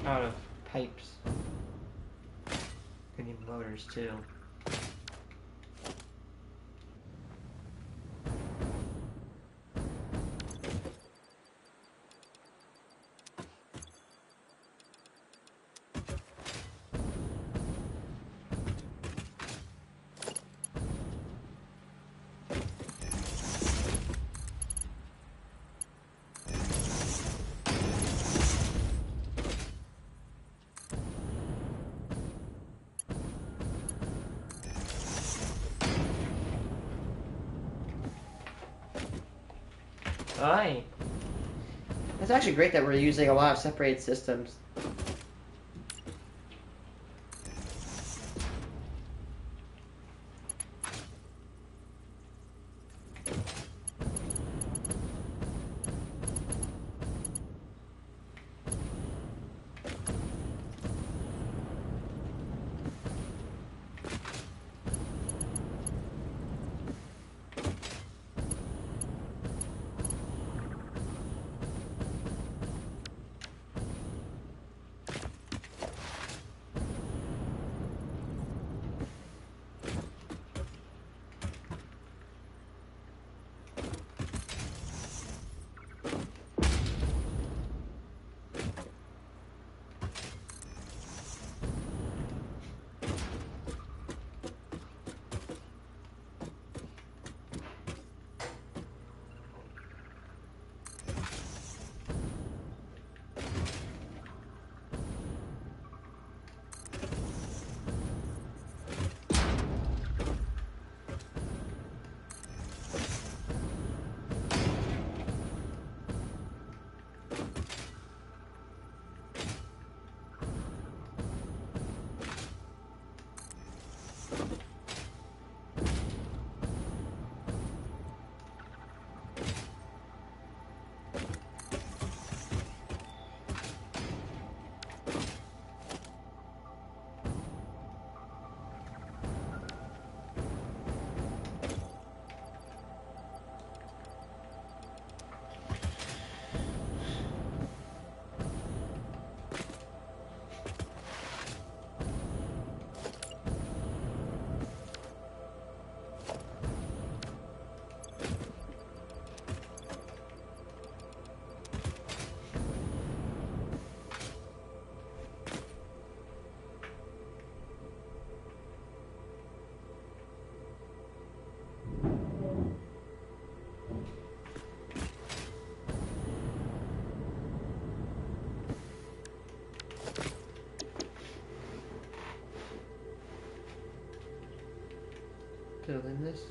out of pipes. We need motors too. Alright. It's actually great that we're using a lot of separated systems. Building this.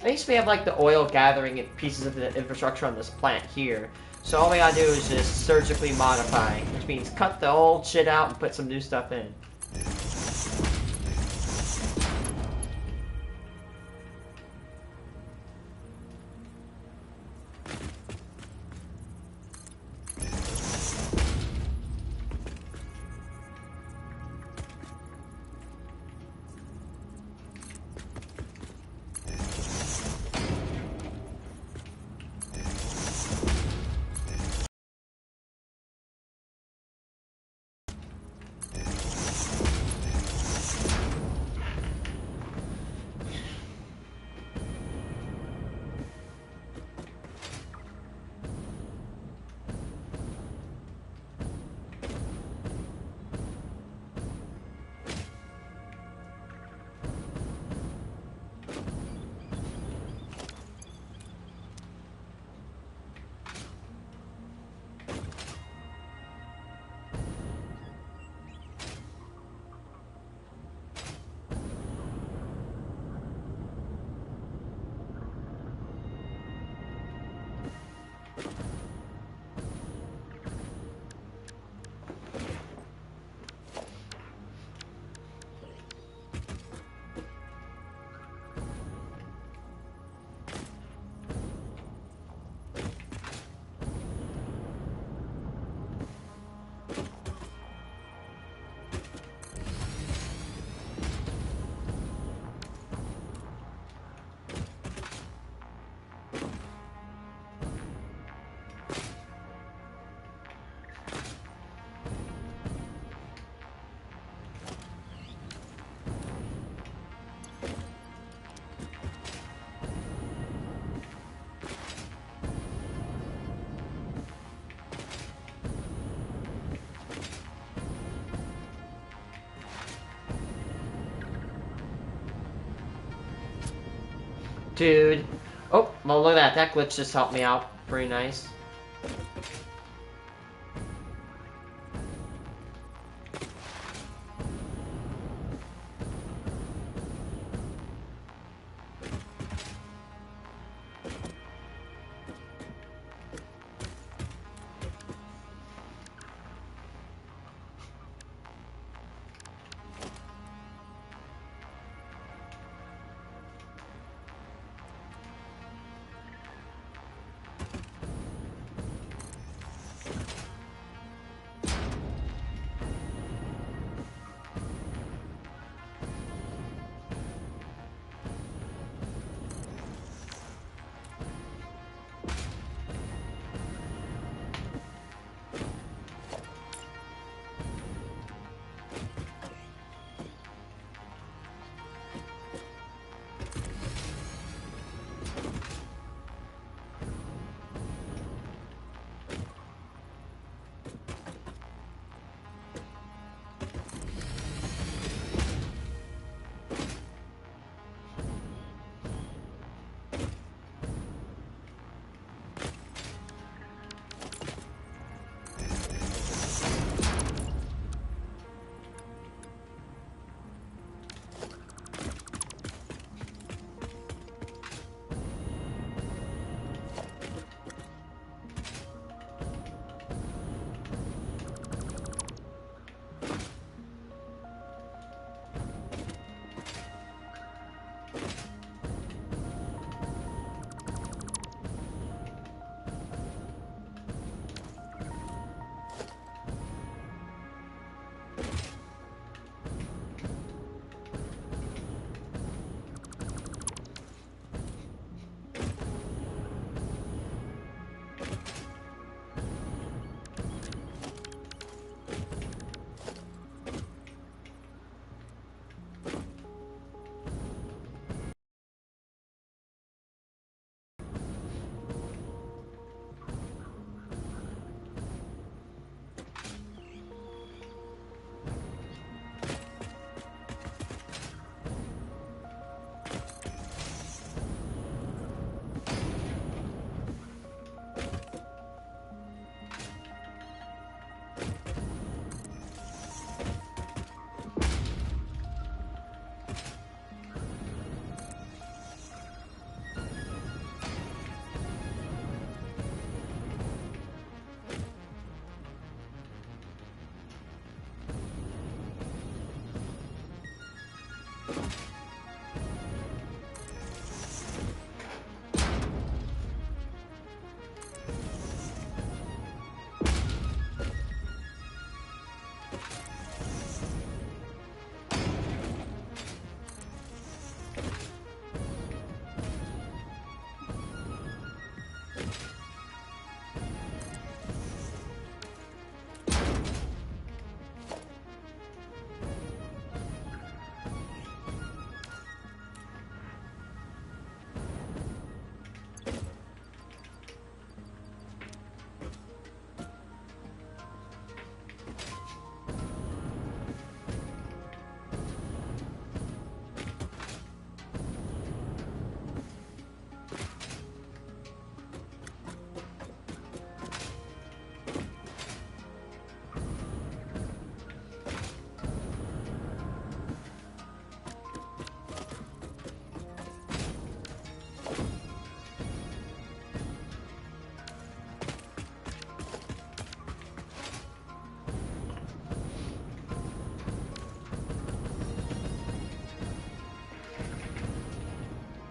At least we have like the oil gathering pieces of the infrastructure on this plant here. So all we gotta do is just surgically modify, which means cut the old shit out and put some new stuff in. Dude. Oh, well look at that. That glitch just helped me out. Pretty nice.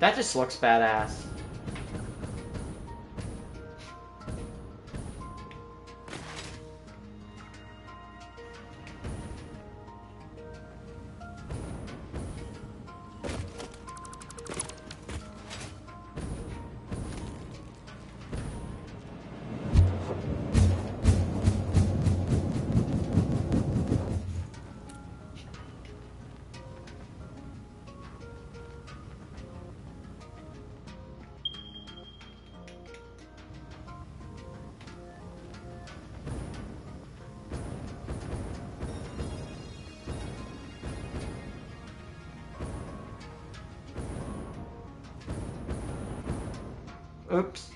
That just looks badass. Oops.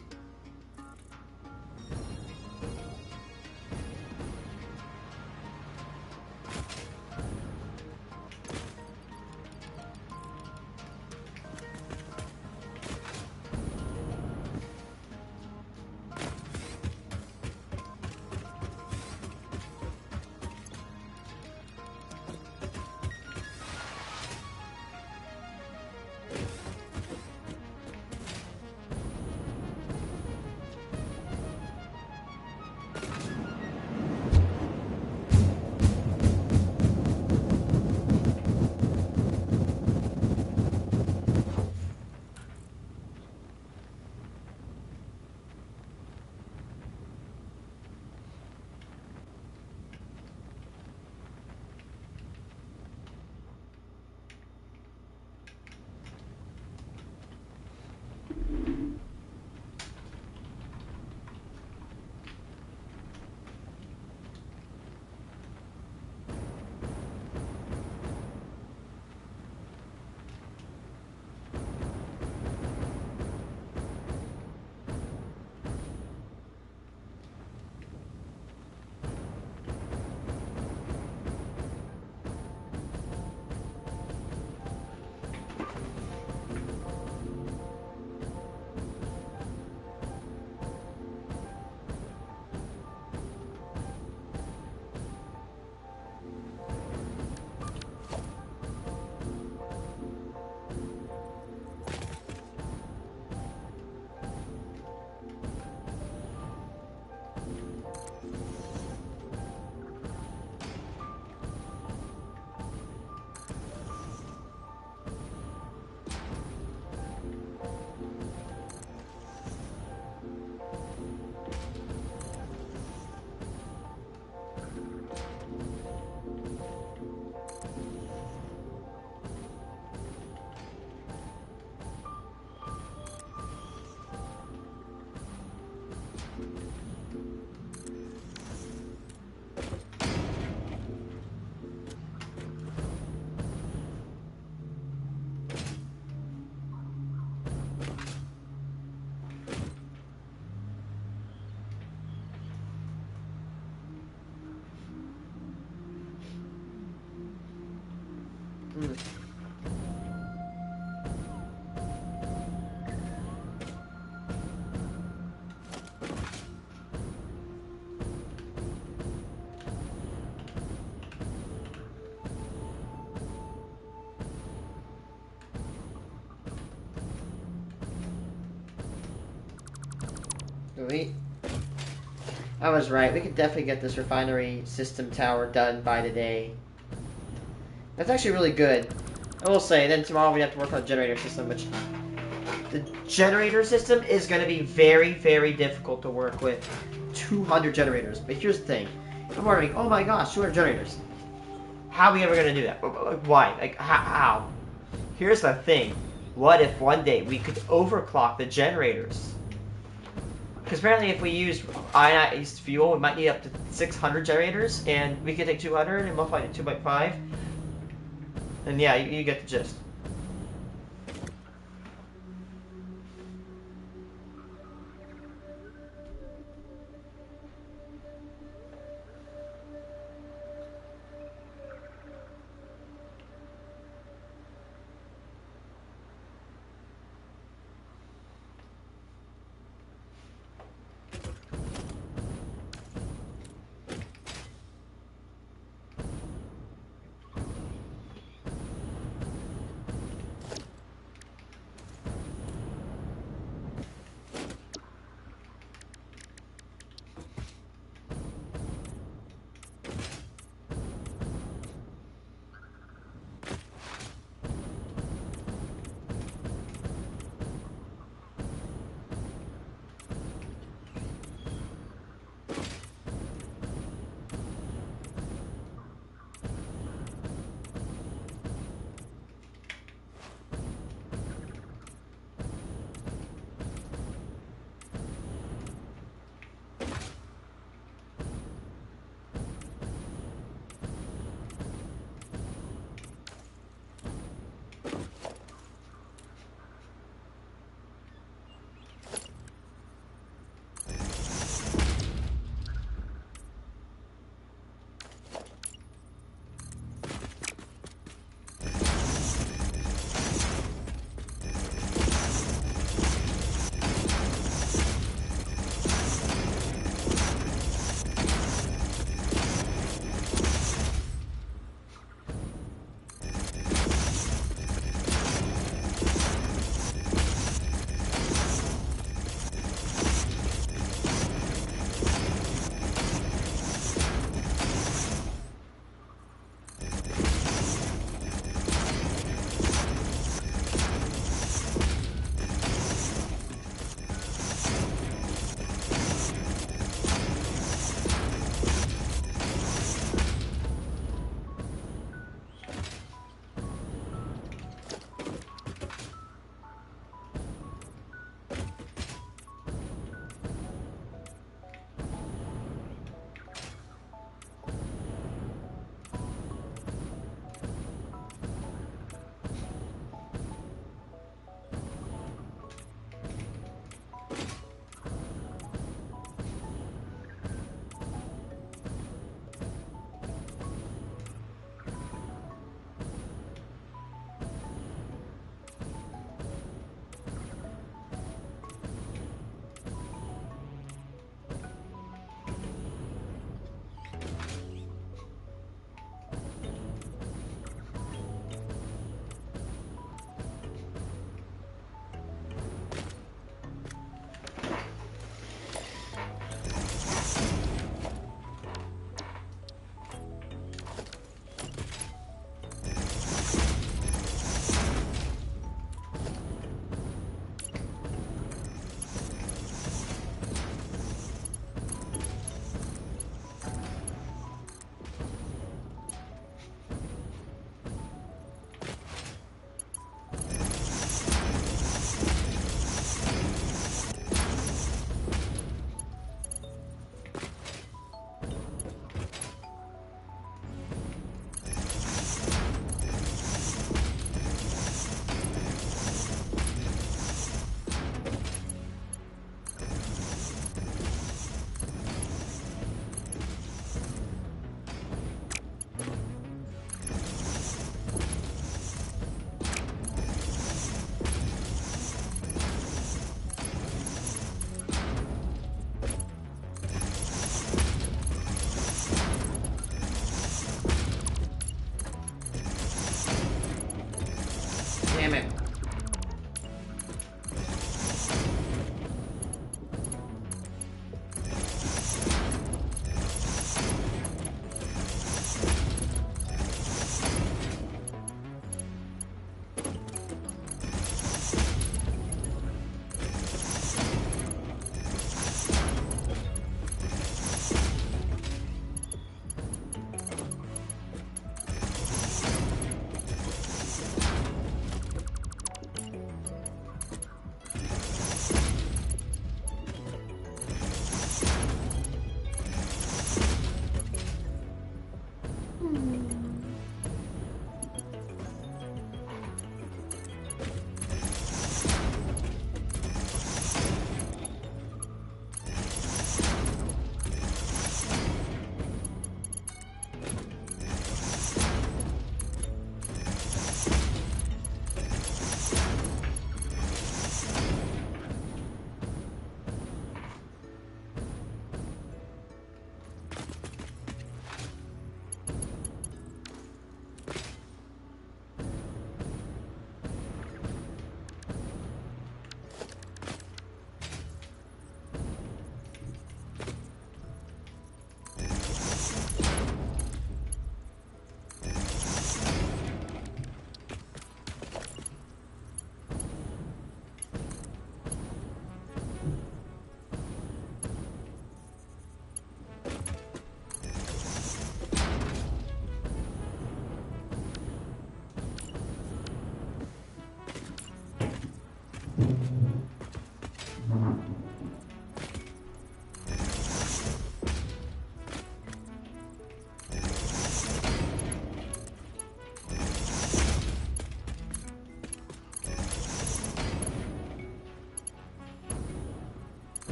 I was right. We could definitely get this refinery system tower done by today. That's actually really good. I will say, then tomorrow we have to work on the generator system, which... The generator system is going to be very, very difficult to work with. 200 generators. But here's the thing. I'm wondering, oh my gosh, 200 generators. How are we ever going to do that? Why? Like, how? Here's the thing. What if one day we could overclock the generators? Because apparently if we use ionized fuel, we might need up to 600 generators, and we could take 200 and multiply it to 2.5. And yeah, you get the gist.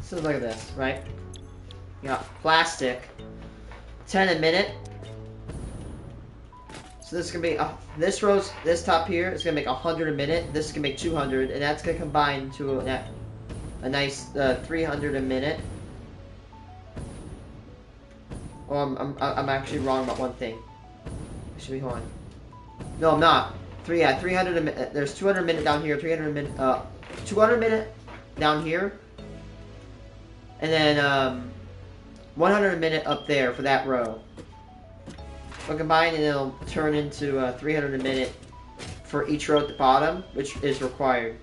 So look at this, right? You got plastic, 10 a minute. So this is gonna be this top here is gonna make 100 a minute. This is gonna make 200, and that's gonna combine to a nice 300 a minute. Oh, I'm actually wrong about one thing. Actually, hold on. No, I'm not. 300 a minute. There's 200 a minute down here. 300 a minute. 200 a minute down here. And then 100 a minute up there for that row. We'll combine and it'll turn into 300 a minute for each row at the bottom, which is required.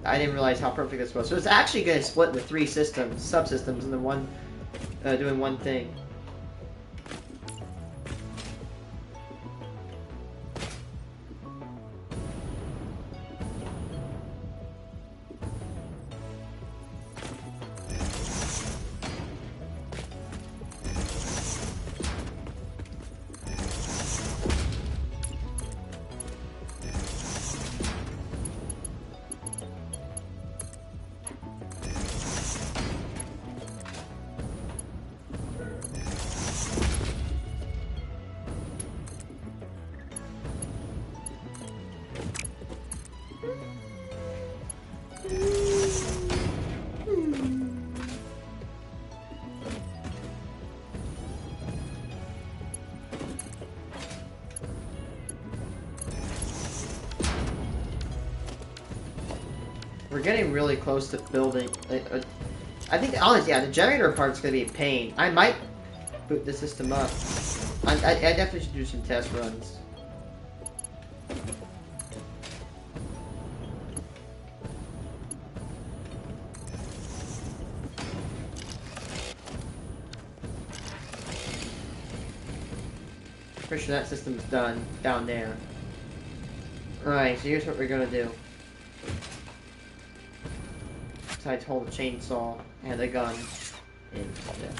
I didn't realize how perfect this was. So it's actually going to split into 3 systems, subsystems, and then one doing one thing. We're getting really close to building. I think, honestly, yeah, the generator part's gonna be a pain. I might boot the system up. I definitely should do some test runs. Pretty sure that system's done down there. Alright, so here's what we're gonna do. I hold the chainsaw and the gun in there.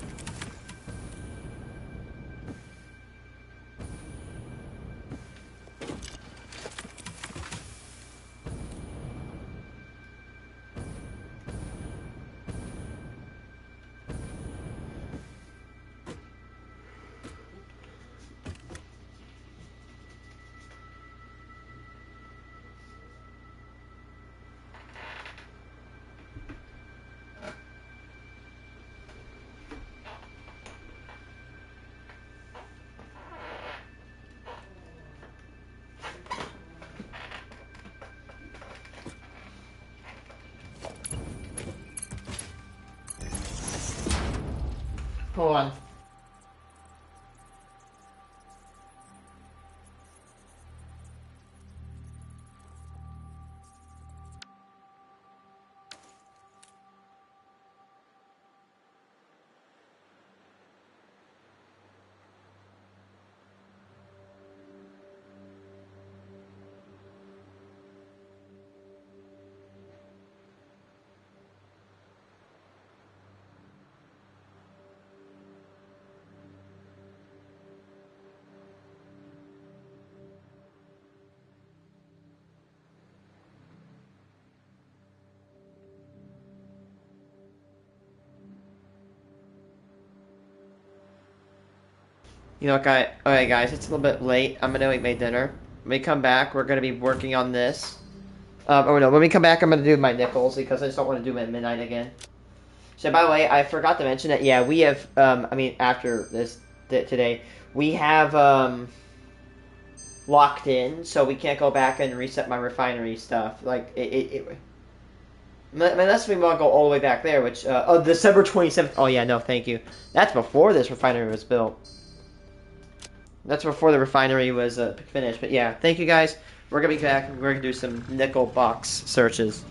Hold on. You know, okay, alright guys, it's a little bit late. I'm gonna eat my dinner. When we come back, we're gonna be working on this. Oh no, when we come back, I'm gonna do my nickels because I just don't want to do them at midnight again. So, by the way, I forgot to mention that, yeah, we have, after this, today, we have, locked in, so we can't go back and reset my refinery stuff. Like, unless we want to go all the way back there, which, December 27th. Oh, yeah, no, thank you. That's before this refinery was built. That's before the refinery was finished. But yeah, thank you guys we're gonna be back and we're gonna do some nickel box searches.